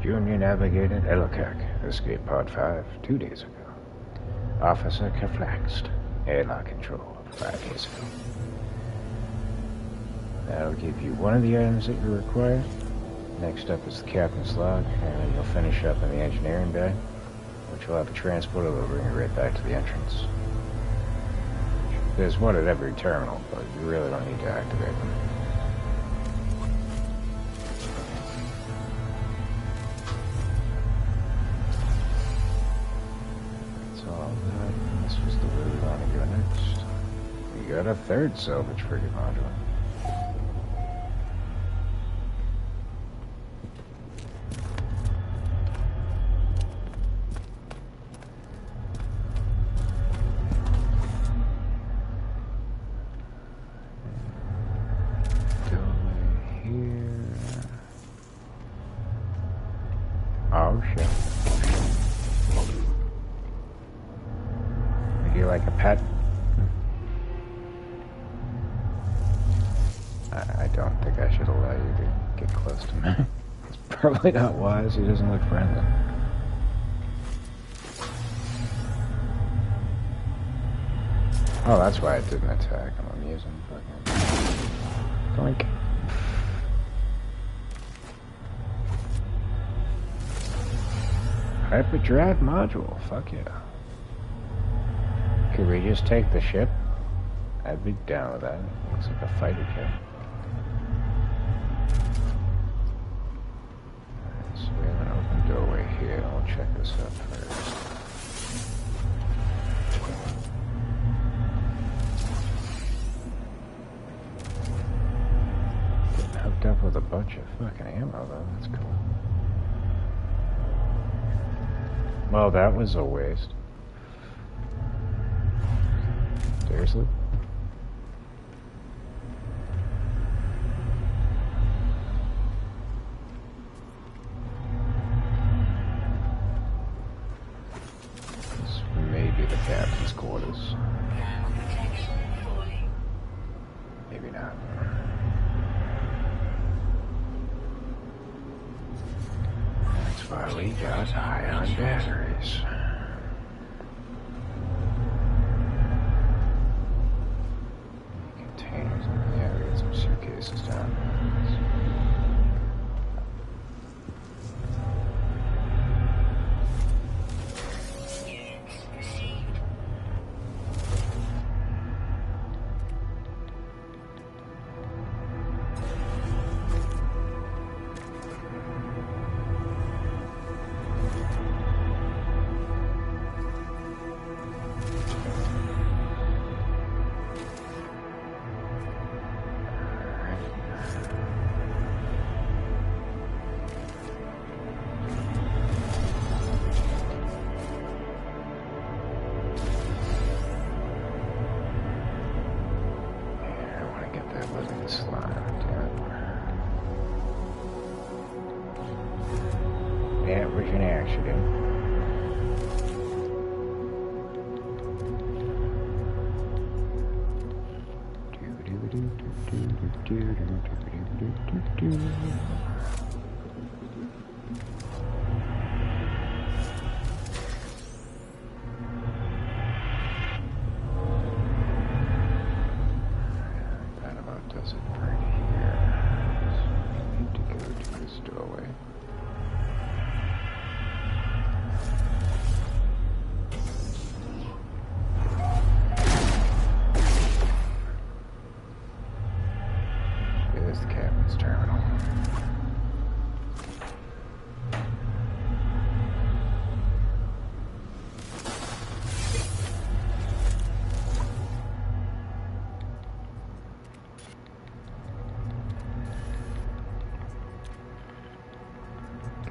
Junior Navigator Elokak. Escape pod 5 2 days ago. Officer Keflaxt. Airlock control 5 days ago. That'll give you one of the items that you require. Next up is the captain's log, and then you'll finish up in the engineering bay, which will have a transporter that'll bring you right back to the entrance. There's one at every terminal, but you really don't need to activate them. That's all that. This was the way we want to go next. We got a third salvage frigate module. Oh shit. Are you like a pet? I don't think I should allow you to get close to me. It's probably not wise. He doesn't look friendly. Oh, that's why it didn't attack him. I'm using fucking... Doink. Hyperdrive module, fuck yeah. Could we just take the ship? I'd be down with that. Looks like a fighter jet. Alright, so we have an open doorway here. I'll check this out first. Getting hooked up with a bunch of fucking ammo though, that's cool. Well, that was a waste. Seriously? This may be the captain's quarters. Maybe not. That's why we got ion batteries. Containers. Yeah, we got some suitcases down there. Yeah, it was an accident.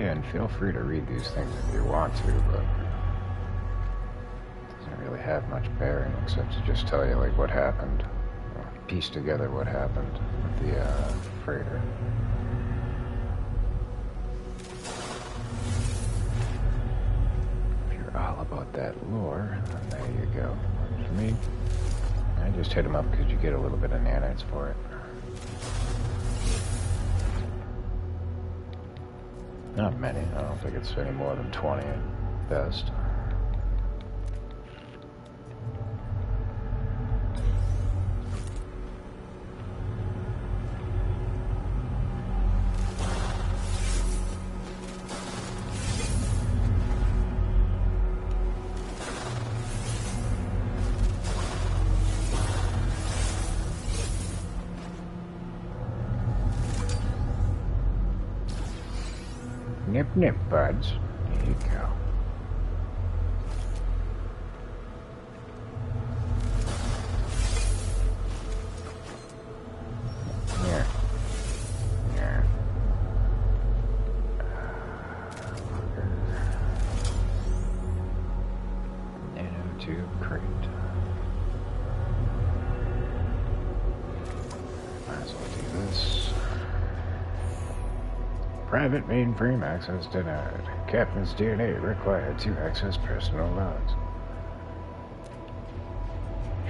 Again, feel free to read these things if you want to, but it doesn't really have much bearing except to just tell you like what happened, or piece together what happened with the freighter. If you're all about that lore, then there you go. For me, I just hit them up because you get a little bit of nanites for it. Not many. I don't think it's any more than 20 at best. Nip, nip, buds. There you go. Here. Here. Nanotube crate. Might as well do this. Private mainframe access denied. Captain's DNA required to access personal logs.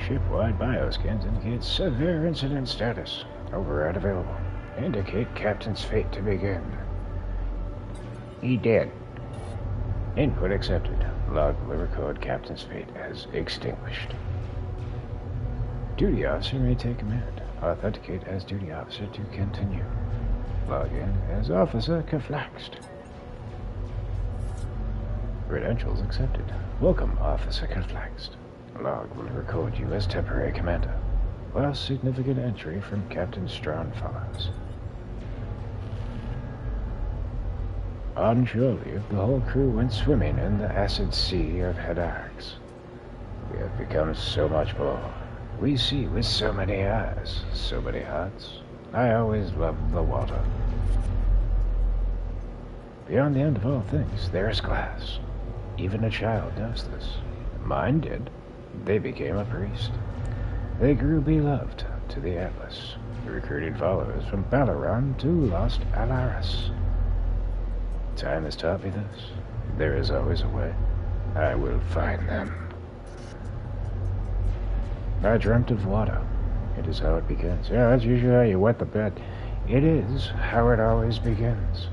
Ship-wide bioscans indicate severe incident status. Override available. Indicate captain's fate to begin. He dead. Input accepted. Log will record captain's fate as extinguished. Duty officer may take command. Authenticate as duty officer to continue. Log in as Officer Conflaxed. Credentials accepted. Welcome, Officer Conflaxed. Log will record you as temporary commander, while significant entry from Captain Strawn follows. On shore leave, the whole crew went swimming in the acid sea of Hedarx. We have become so much more. We see with so many eyes, so many hearts. I always loved the water. Beyond the end of all things, there is glass. Even a child knows this. Mine did. They became a priest. They grew beloved to the Atlas, recruited followers from Balaran to Lost Alaris. Time has taught me this. There is always a way. I will find them. I dreamt of water. It is how it begins. Yeah, that's usually how you wet the bed. It is how it always begins.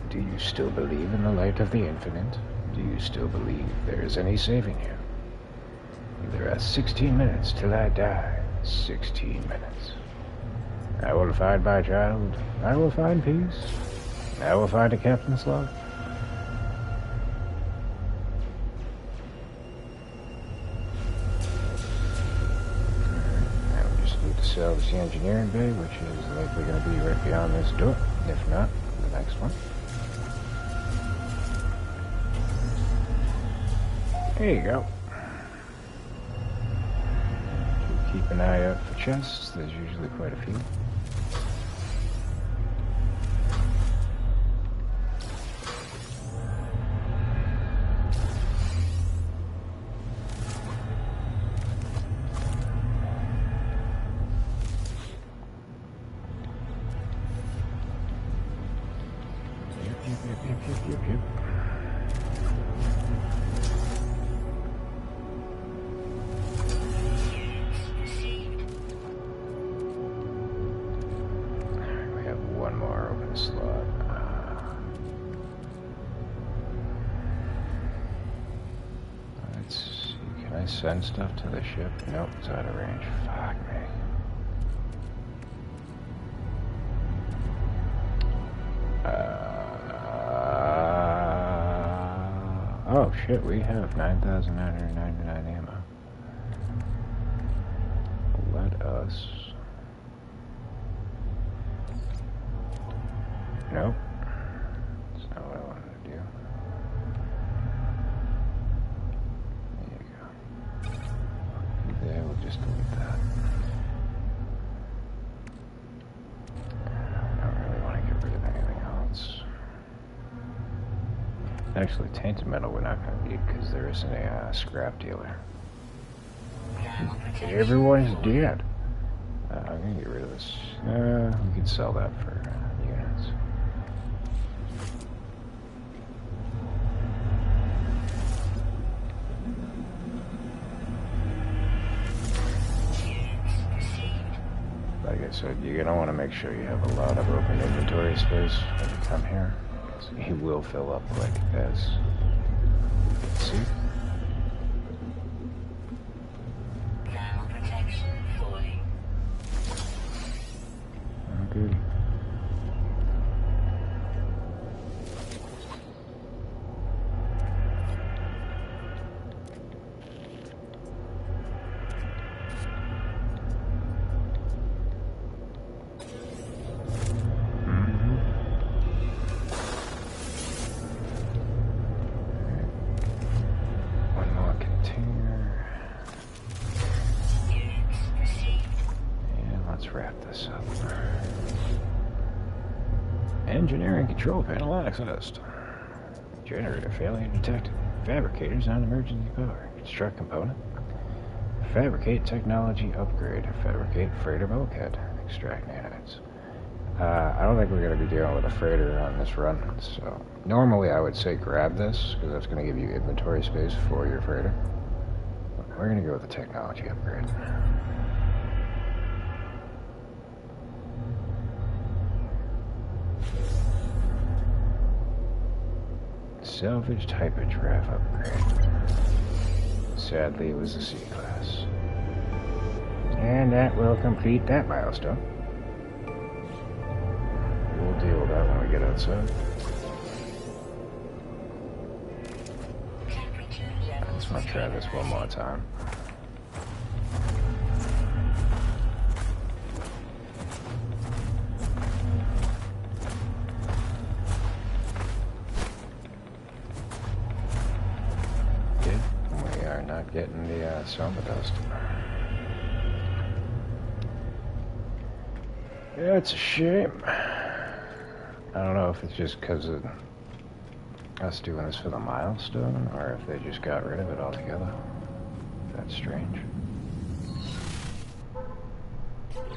Do you still believe in the light of the infinite? Do you still believe there is any saving you? There are 16 minutes till I die. 16 minutes. I will find my child. I will find peace. I will find a captain's log. Salvage the engineering bay, which is likely going to be right beyond this door. If not, the next one. There you go. Keep an eye out for chests. There's usually quite a few. Yep. Alright, we have one more open slot. Let's see, can I send stuff to the ship? Nope, it's out of range. Fuck me. Oh shit, we have 9,999 ammo. Let us... Nope. That's not what I wanted to do. There you go. There, we'll just delete that. I don't really want to get rid of anything else. Actually, tainted metal we're not going to need because there isn't a scrap dealer. Thermal protection. Everyone's dead. I'm going to get rid of this. We could sell that for units. Like I said, you're going to want to make sure you have a lot of open inventory space when you come here. He will fill up quick, as you can see. Thermal protection falling. Oh, good. Engineering control panel accessed. Generator failure detected. Fabricators on emergency power. Construct component. Fabricate technology upgrade. Fabricate freighter bulkhead. Extract nanites. I don't think we're going to be dealing with a freighter on this run, so normally I would say grab this, because that's going to give you inventory space for your freighter. We're going to go with the technology upgrade. Salvaged hyperdrive upgrade. Sadly, it was a C-class. And that will complete that milestone. We'll deal with that when we get outside. I just want to try this one more time. We are not getting the soma dust. Yeah, it's a shame. I don't know if it's just because of us doing this for the milestone, or if they just got rid of it altogether. That's strange.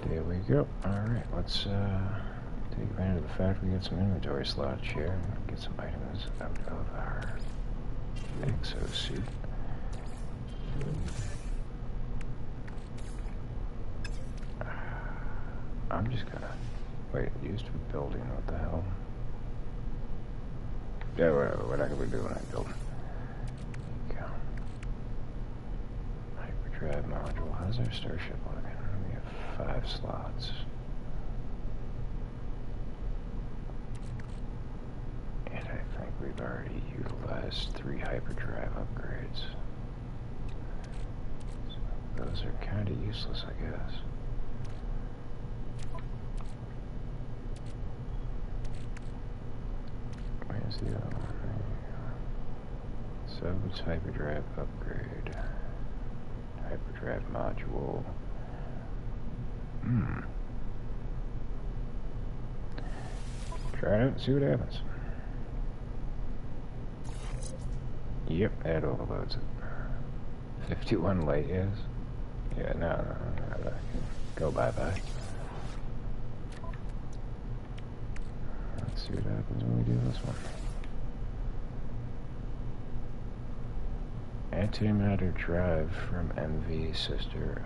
There we go. Alright, let's take advantage of the fact we got some inventory slots here and get some items out of our exosuit. I'm just gonna wait. Used for building. What the hell? Yeah, we're not gonna be doing that building. There you go. Hyperdrive module. How's our starship looking? We have 5 slots. And I think we've already utilized 3 hyperdrive upgrades. So those are kind of useless, I guess. Where's the other one? Salvage hyperdrive upgrade. Hyperdrive module. Try it out and see what happens. Yep, that overloads it. 51 light years. Yeah, no. Go bye-bye. Let's see what happens when we do this one. Antimatter drive from MV sister.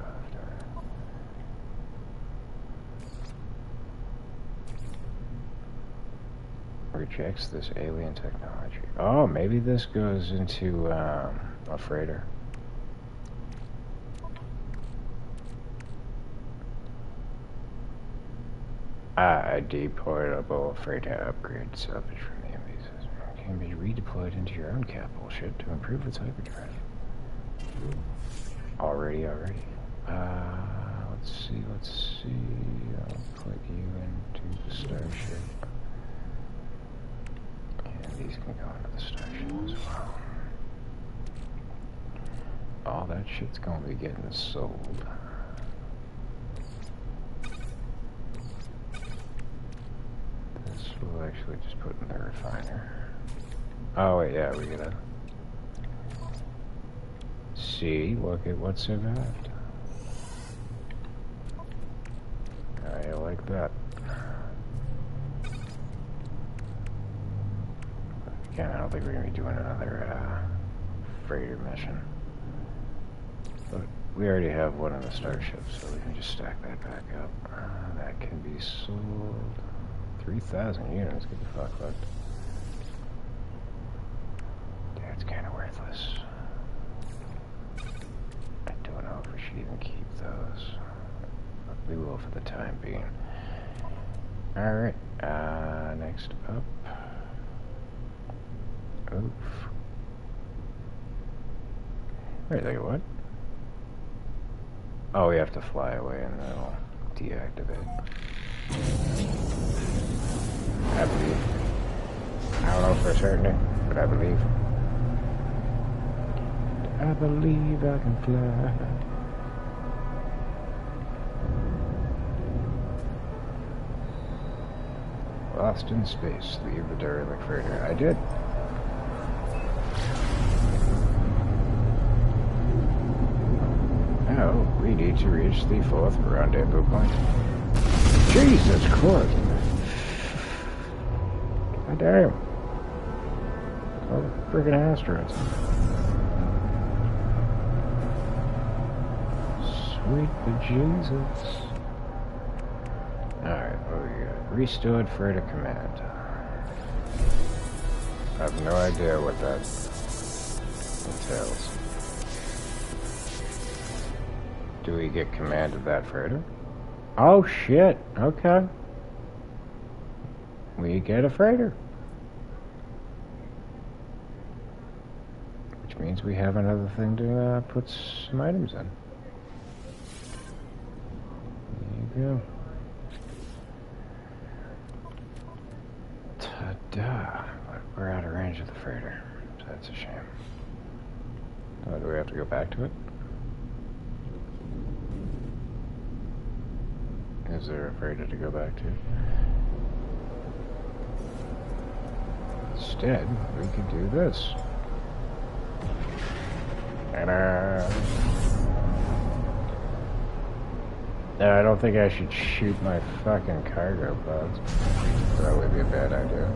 Rejects this alien technology. Oh, maybe this goes into a freighter. A deportable freighter upgrade salvage from the MV system. Can be redeployed into your own capital ship to improve its hyperdrive. Already. Let's see. I'll put you into the starship. And these can go into the starship as well. All that shit's gonna be getting sold. This will actually just put in the refiner. Oh, wait, yeah, we gotta see, look at what survived. I like that. Again, I don't think we're gonna be doing another freighter mission. But we already have one in the starship, so we can just stack that back up. That can be sold. 3,000 units, get the fuck fucked. That's kind of worthless. I don't know if we should even keep those. But we will for the time being. Alright, next up. Oof. Wait a second, what? Oh, we have to fly away and then it'll deactivate. I believe. I don't know for certain, but I believe. I believe I can fly. Lost in space. Leave the derelict freighter. I did. Now, we need to reach the 4th rendezvous point. Jesus Christ! God damn. All the friggin' asteroids. Sweet bejesus. Alright, what we got? Restored freighter command. I have no idea what that entails. Do we get command of that freighter? Oh shit, okay. We get a freighter. Which means we have another thing to put some items in. There you go. Ta-da. But we're out of range of the freighter, so that's a shame. Oh, do we have to go back to it? Is there a freighter to go back to? Instead, we could do this. Ta-da! No, I don't think I should shoot my fucking cargo pods. Probably be a bad idea.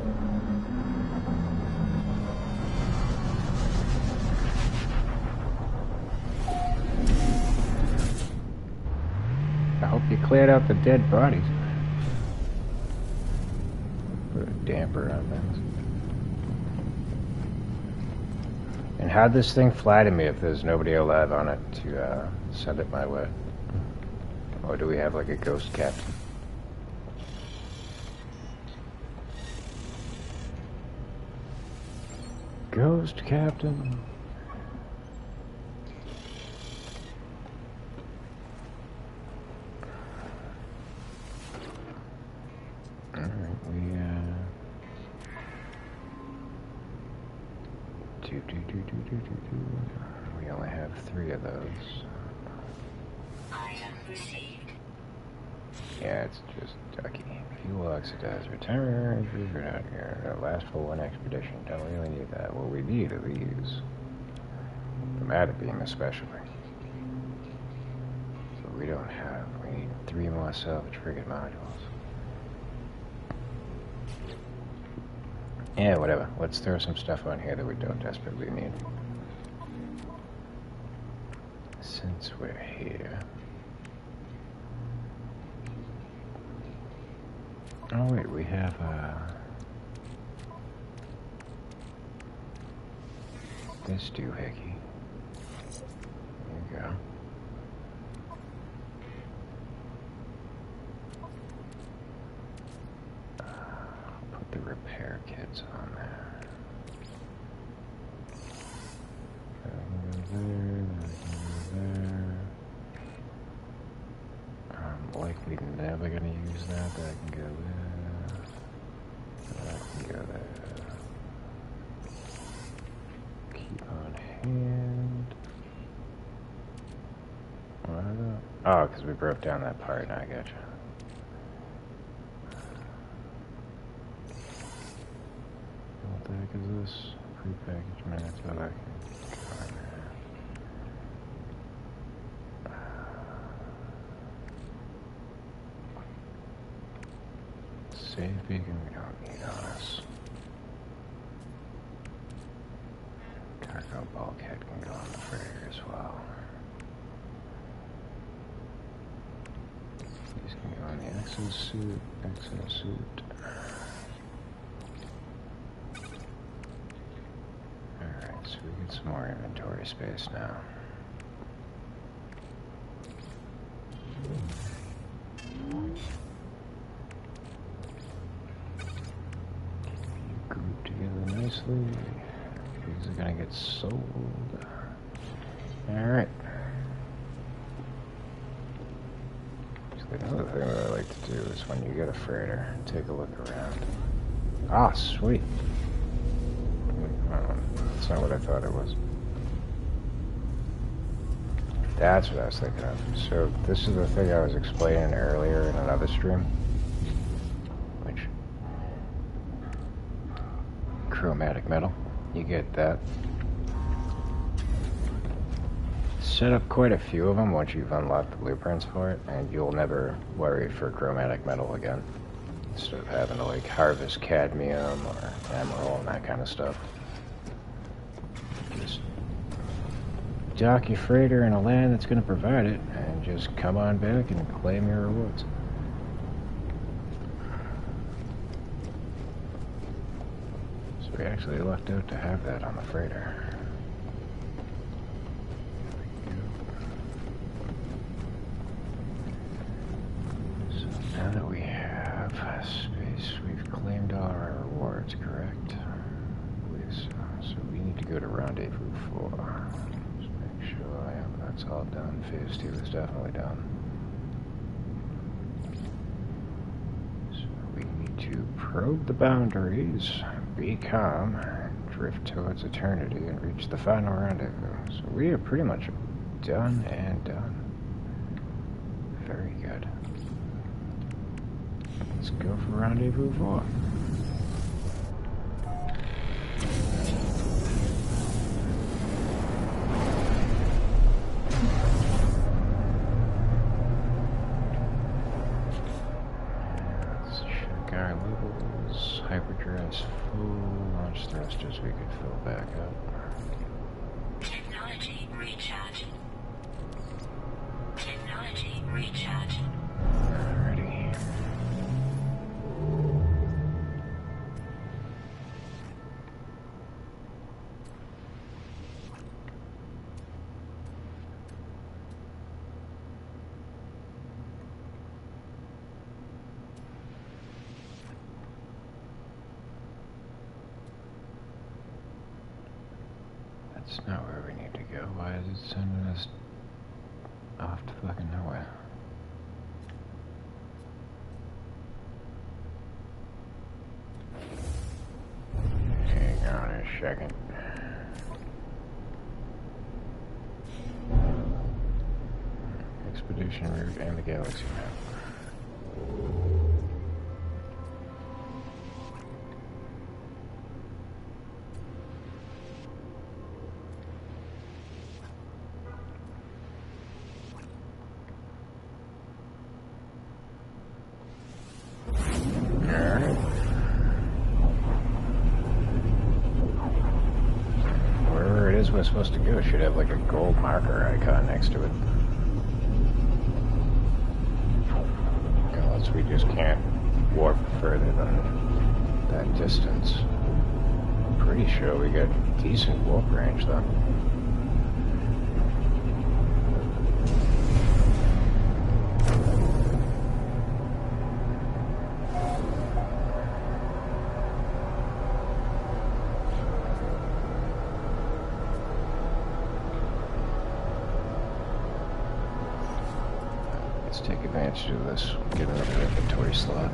I hope you cleared out the dead bodies. Put a damper on things. And how'd this thing fly to me if there's nobody alive on it to send it my way? Or do we have like a ghost captain? Ghost captain. We only have 3 of those. Item received. Yeah, it's just ducky. Fuel oxidizer. Return. We're out here. It'll last for 1 expedition. Don't really need that. What we need are these. The matter beam especially. So we don't have. We need 3 more salvage frigate modules. Yeah, whatever. Let's throw some stuff on here that we don't desperately need. Since we're here. Oh wait, we have this doohickey. There you go. Put the repair kits on there. I'm likely never gonna use that. That can go there. That can go there. Keep on hand. Oh, because we broke down that part. Now I gotcha. What the heck is this? package minutes, but I save beacon we don't need on us. Cargo bulkhead can go on the freighter as well. These can go on the exosuit. Alright, so we get some more inventory space now. Group together nicely. These are gonna get sold. Alright. Another thing that I like to do is when you get a freighter, take a look around. Ah, sweet. That's not what I thought it was. That's what I was thinking of. So this is the thing I was explaining earlier in another stream. Which... chromatic metal. You get that. Set up quite a few of them once you've unlocked the blueprints for it, and you'll never worry for chromatic metal again. Instead of having to like harvest cadmium or emerald and that kind of stuff. Just dock your freighter in a land that's going to provide it, and just come on back and claim your rewards. So we actually lucked out to have that on the freighter. Now that we have space, we've claimed all our rewards, correct? So we need to go to Rendezvous 4. Just make sure that's all done. Phase 2 is definitely done. So we need to probe the boundaries, be calm, drift towards eternity, and reach the final rendezvous. So we are pretty much done and done. Very good. Let's go for Rendezvous 4. Let's check our levels. Hyperdrive's full. Launch thrusters we could fill back up. Technology recharge. Technology recharge. Alrighty. That's not where we need to go. Why is it sending us off to fucking nowhere? Hang on a second. Expedition route and the galaxy map. We're supposed to go. It should have like a gold marker icon next to it. Unless we just can't warp further than that distance. Pretty sure we got decent warp range though. Take advantage of this, get another inventory slot.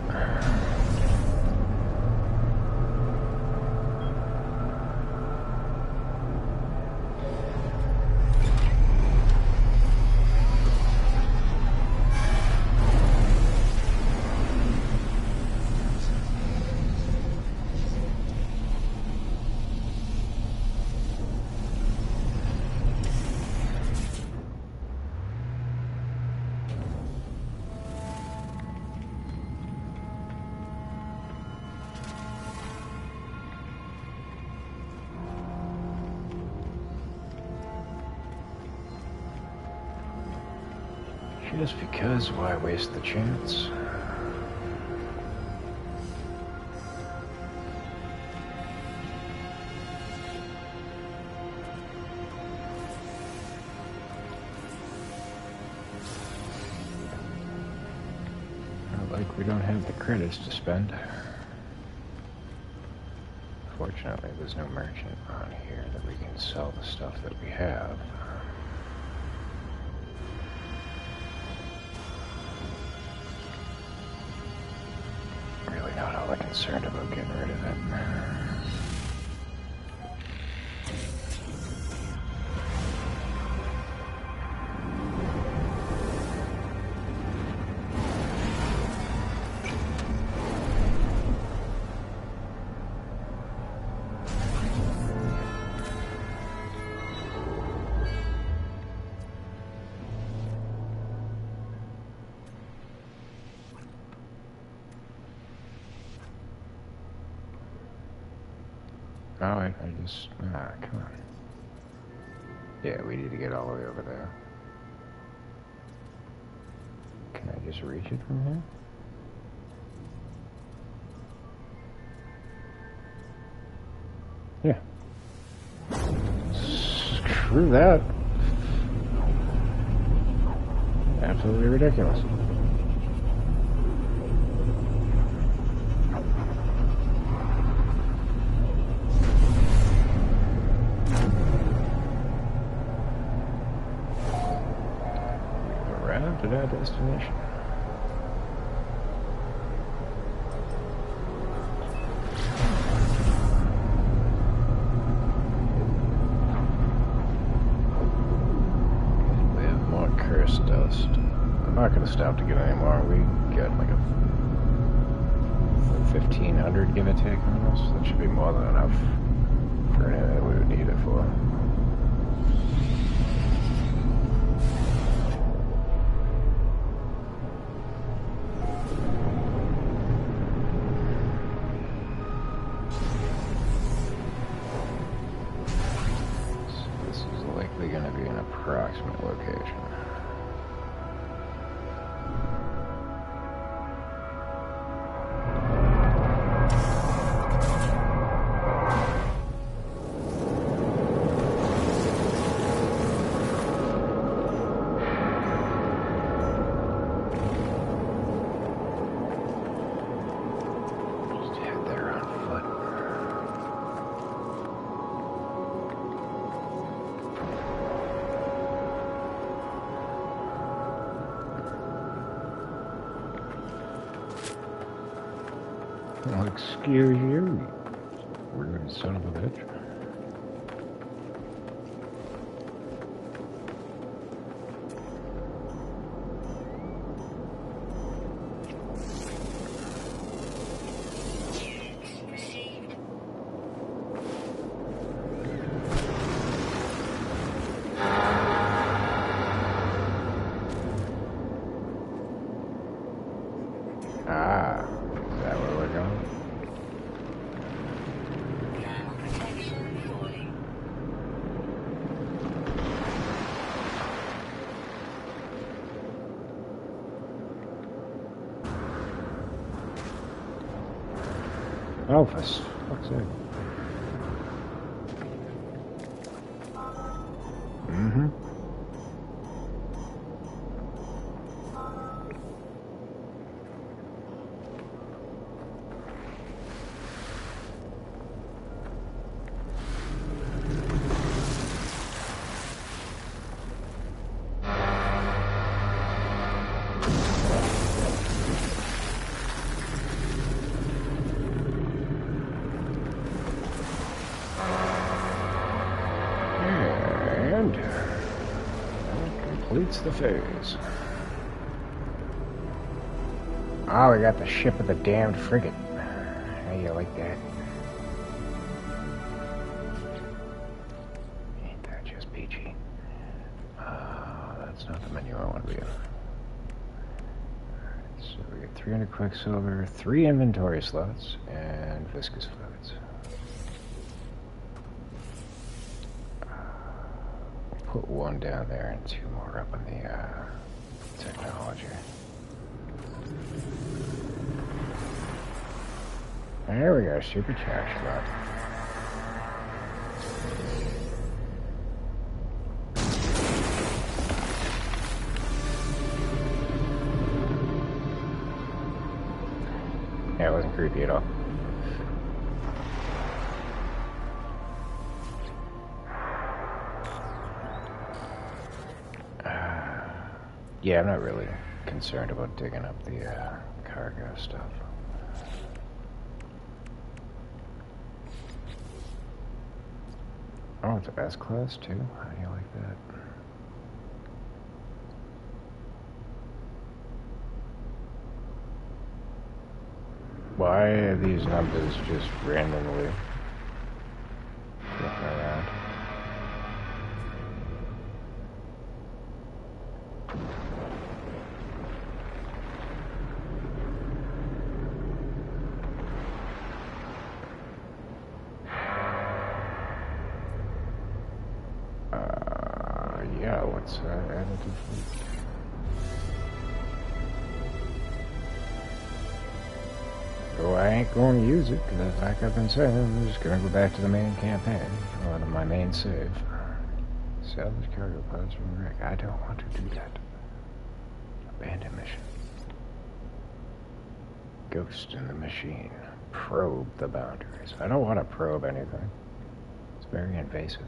Just because, why waste the chance? Like we don't have the credits to spend. Fortunately, there's no merchant on here that we can sell the stuff that we have. Really not all that concerned about getting rid of it. Oh, I just... come on. Yeah, we need to get all the way over there. Can I just reach it from here? Yeah. Screw that. Absolutely ridiculous. To that destination. We have more cursed dust. I'm not going to stop to get any more. We got like a 1,500 give or take on us. That should be more than enough for anything that we would need it for. Going to be an approximate location. Just head there on foot. Well, excuse you, rude son of a bitch. Ah, is that where we're going? Oh, for fuck's sake. Mm-hmm. And that completes the phase. Oh, we got the ship of the damned frigate. How you like that? Ain't that just peachy? That's not the menu I want to be in. Alright, so we get 300 quicksilver, 3 inventory slots, and viscous fluids. Put 1 down there and 2 more up on the technology. There we go, supercharged flood. Yeah, it wasn't creepy at all. Yeah, I'm not really concerned about digging up the cargo stuff. Oh, it's a S class too? How do you like that? Why are these numbers just randomly flipping around? Yeah, what's added to fleet? So I ain't going to use it, because like I've been saying, I'm just going to go back to the main campaign, or to my main save. Salvage cargo pods from the wreck. I don't want to do that. Abandon mission. Ghost in the machine. Probe the boundaries. I don't want to probe anything. It's very invasive.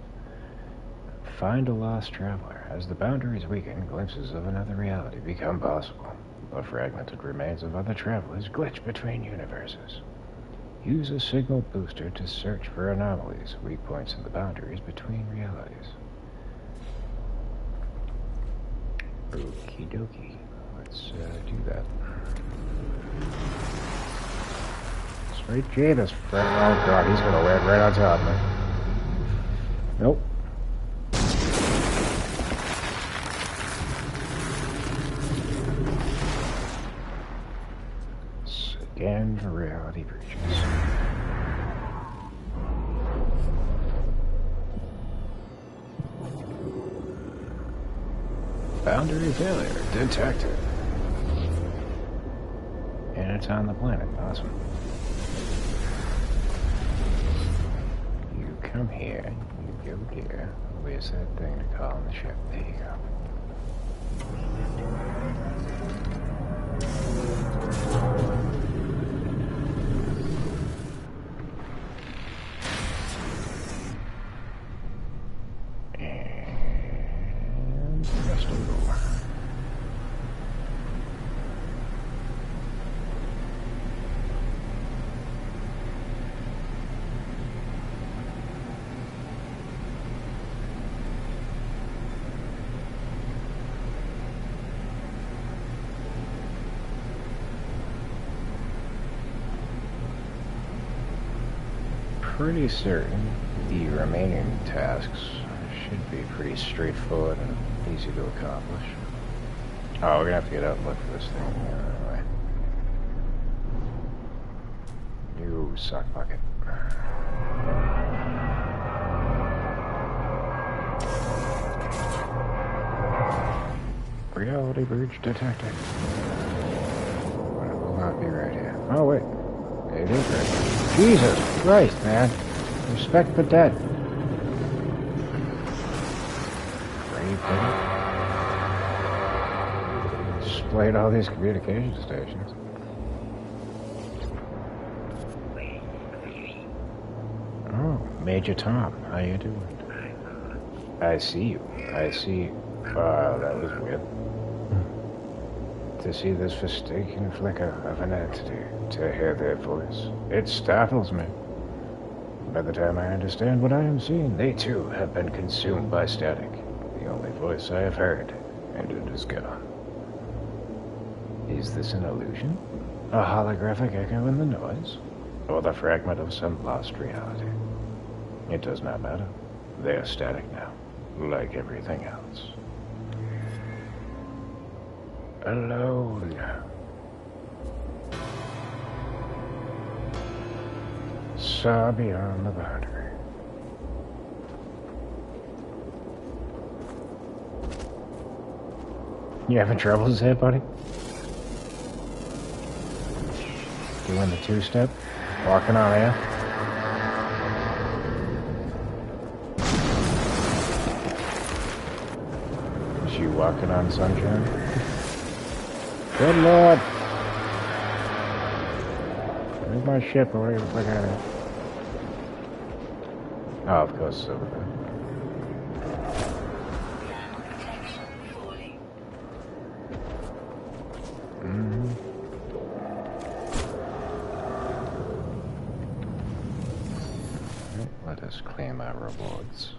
Find a lost traveler. As the boundaries weaken, glimpses of another reality become possible. The fragmented remains of other travelers glitch between universes. Use a signal booster to search for anomalies, weak points in the boundaries between realities. Okie dokie. Let's do that. Sweet Jesus, Fred. Oh god, he's gonna land right on top of me. Nope. Scan for reality breaches. Boundary failure detected. And it's on the planet. Awesome. You come here, you go there. Where's that thing to call on the ship? There you go. And rest and go. Pretty certain the remaining tasks should be pretty straightforward and easy to accomplish. Oh, we're gonna have to get out and look for this thing anyway. You sock bucket. Reality breach detected. But it will not be right here. Oh wait. It is right here. Jesus Christ, man. Respect the dead. Grave digger. Displayed all these communication stations. Oh, Major Tom, how you doing? I see you. I see. Wow, that was weird. To see this forsaken flicker of an entity, to hear their voice, it startles me. By the time I understand what I am seeing, they too have been consumed by static. The only voice I have heard, and it is gone. Is this an illusion? A holographic echo in the noise? Or the fragment of some lost reality? It does not matter. They are static now, like everything else. Alone. Saw beyond the boundary. You having troubles here, buddy? Doing the two-step? Walking on air? Is you walking on sunshine? Good lord! Where's my ship? Or whatever the fuck out of it? Oh, of course it's over there. Let us claim our rewards.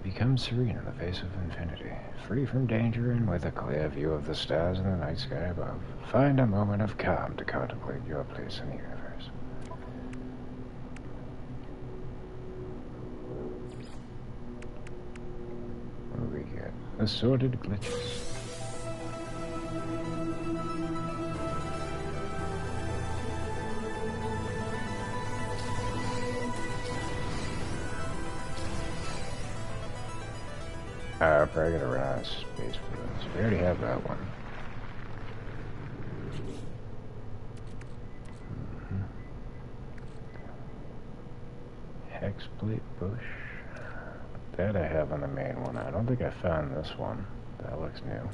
Become serene in the face of infinity, free from danger and with a clear view of the stars in the night sky above. Find a moment of calm to contemplate your place in the universe. What do we get? Assorted glitches. I'm probably gonna run out of space for this. We already have that one. Hexplate bush. That I have on the main one. I don't think I found this one. That looks new.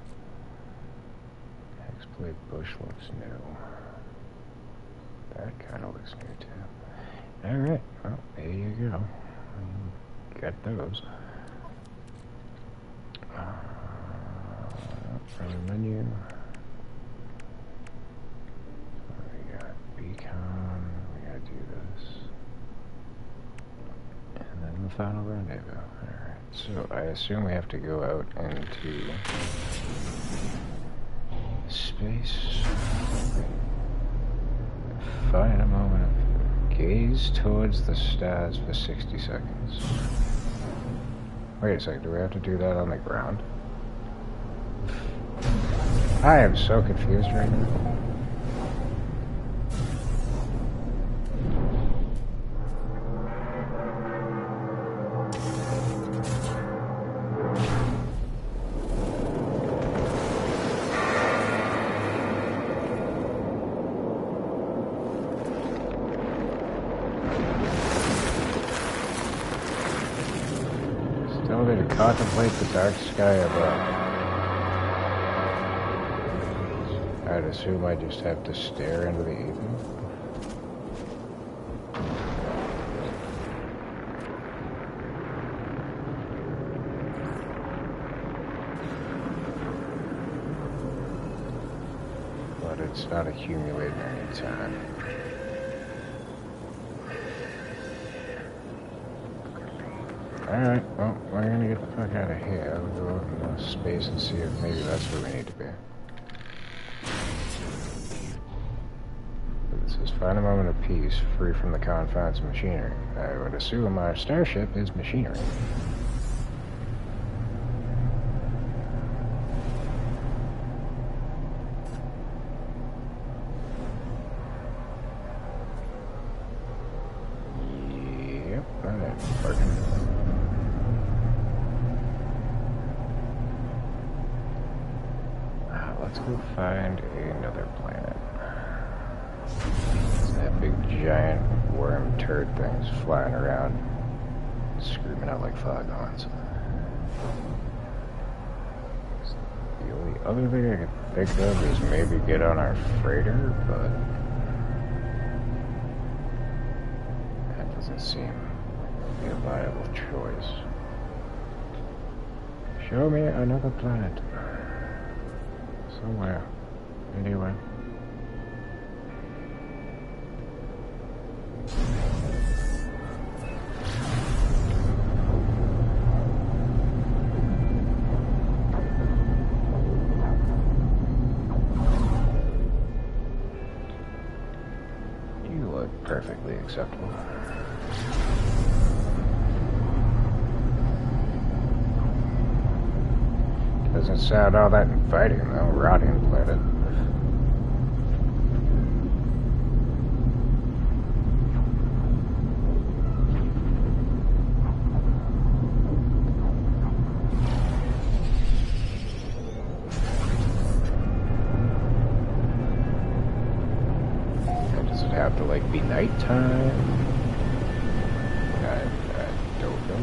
Hexplate bush looks new. That kind of looks new too. Alright, well, there you go. Got those. From the menu. We got beacon. We gotta do this. And then the final rendezvous. Alright, so I assume we have to go out into space. Find a moment of gaze towards the stars for 60 seconds. Wait a second, do we have to do that on the ground? I am so confused right now. Still need to contemplate the dark sky above. I'd assume I just have to stare into the evening. But it's not accumulating any time. Alright, well, we're gonna get the fuck out of here. We'll go out into space and see if maybe that's where we need to be. Find a moment of peace, free from the confines of machinery. I would assume our starship is machinery. Yep, that ain't working. Let's go find another planet. That big giant worm turd thing's flying around, screaming out like foghorns. The only other thing I could think of is maybe get on our freighter, but that doesn't seem to be a viable choice. Show me another planet. Somewhere. Anyway. You look perfectly acceptable. Doesn't sound all that inviting, though, rotting planet. time. I don't know.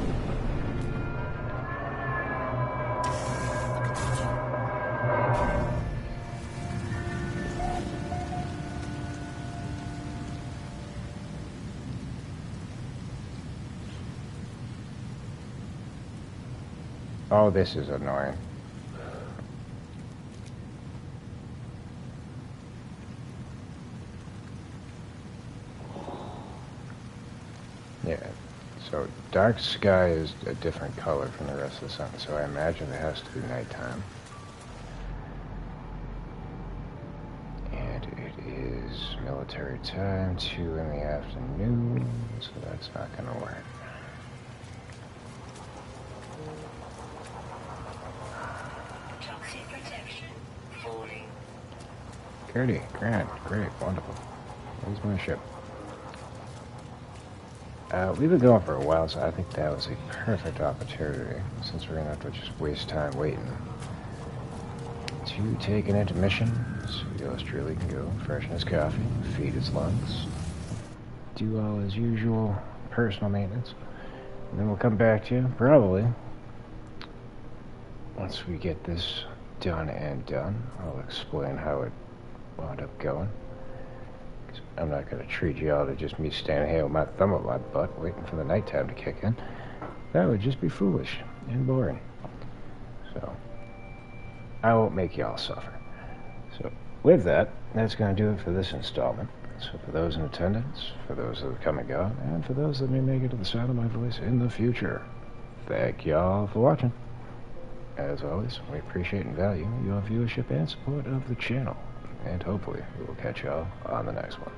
Oh, this is annoying. Yeah, so dark sky is a different color from the rest of the sun, so I imagine it has to be nighttime. And it is military time, 2 in the afternoon, so that's not gonna work. Toxic protection falling. 30 grand, great, wonderful. Where's my ship? We've been going for a while, so I think that was a perfect opportunity, since we're gonna have to just waste time waiting, to take an intermission, so yours truly can go freshen his coffee, feed his lungs, do all his usual personal maintenance, and then we'll come back to you, probably, once we get this done and done. I'll explain how it wound up going. I'm not going to treat y'all to just me standing here with my thumb up my butt waiting for the nighttime to kick in. That would just be foolish and boring. So, I won't make y'all suffer. So, with that, that's going to do it for this installment. So for those in attendance, for those that have come and gone, and for those that may make it to the sound of my voice in the future, thank y'all for watching. As always, we appreciate and value your viewership and support of the channel. And hopefully, we will catch y'all on the next one.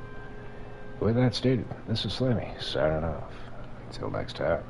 With that stated, this is Slammy, signing off. Until next time.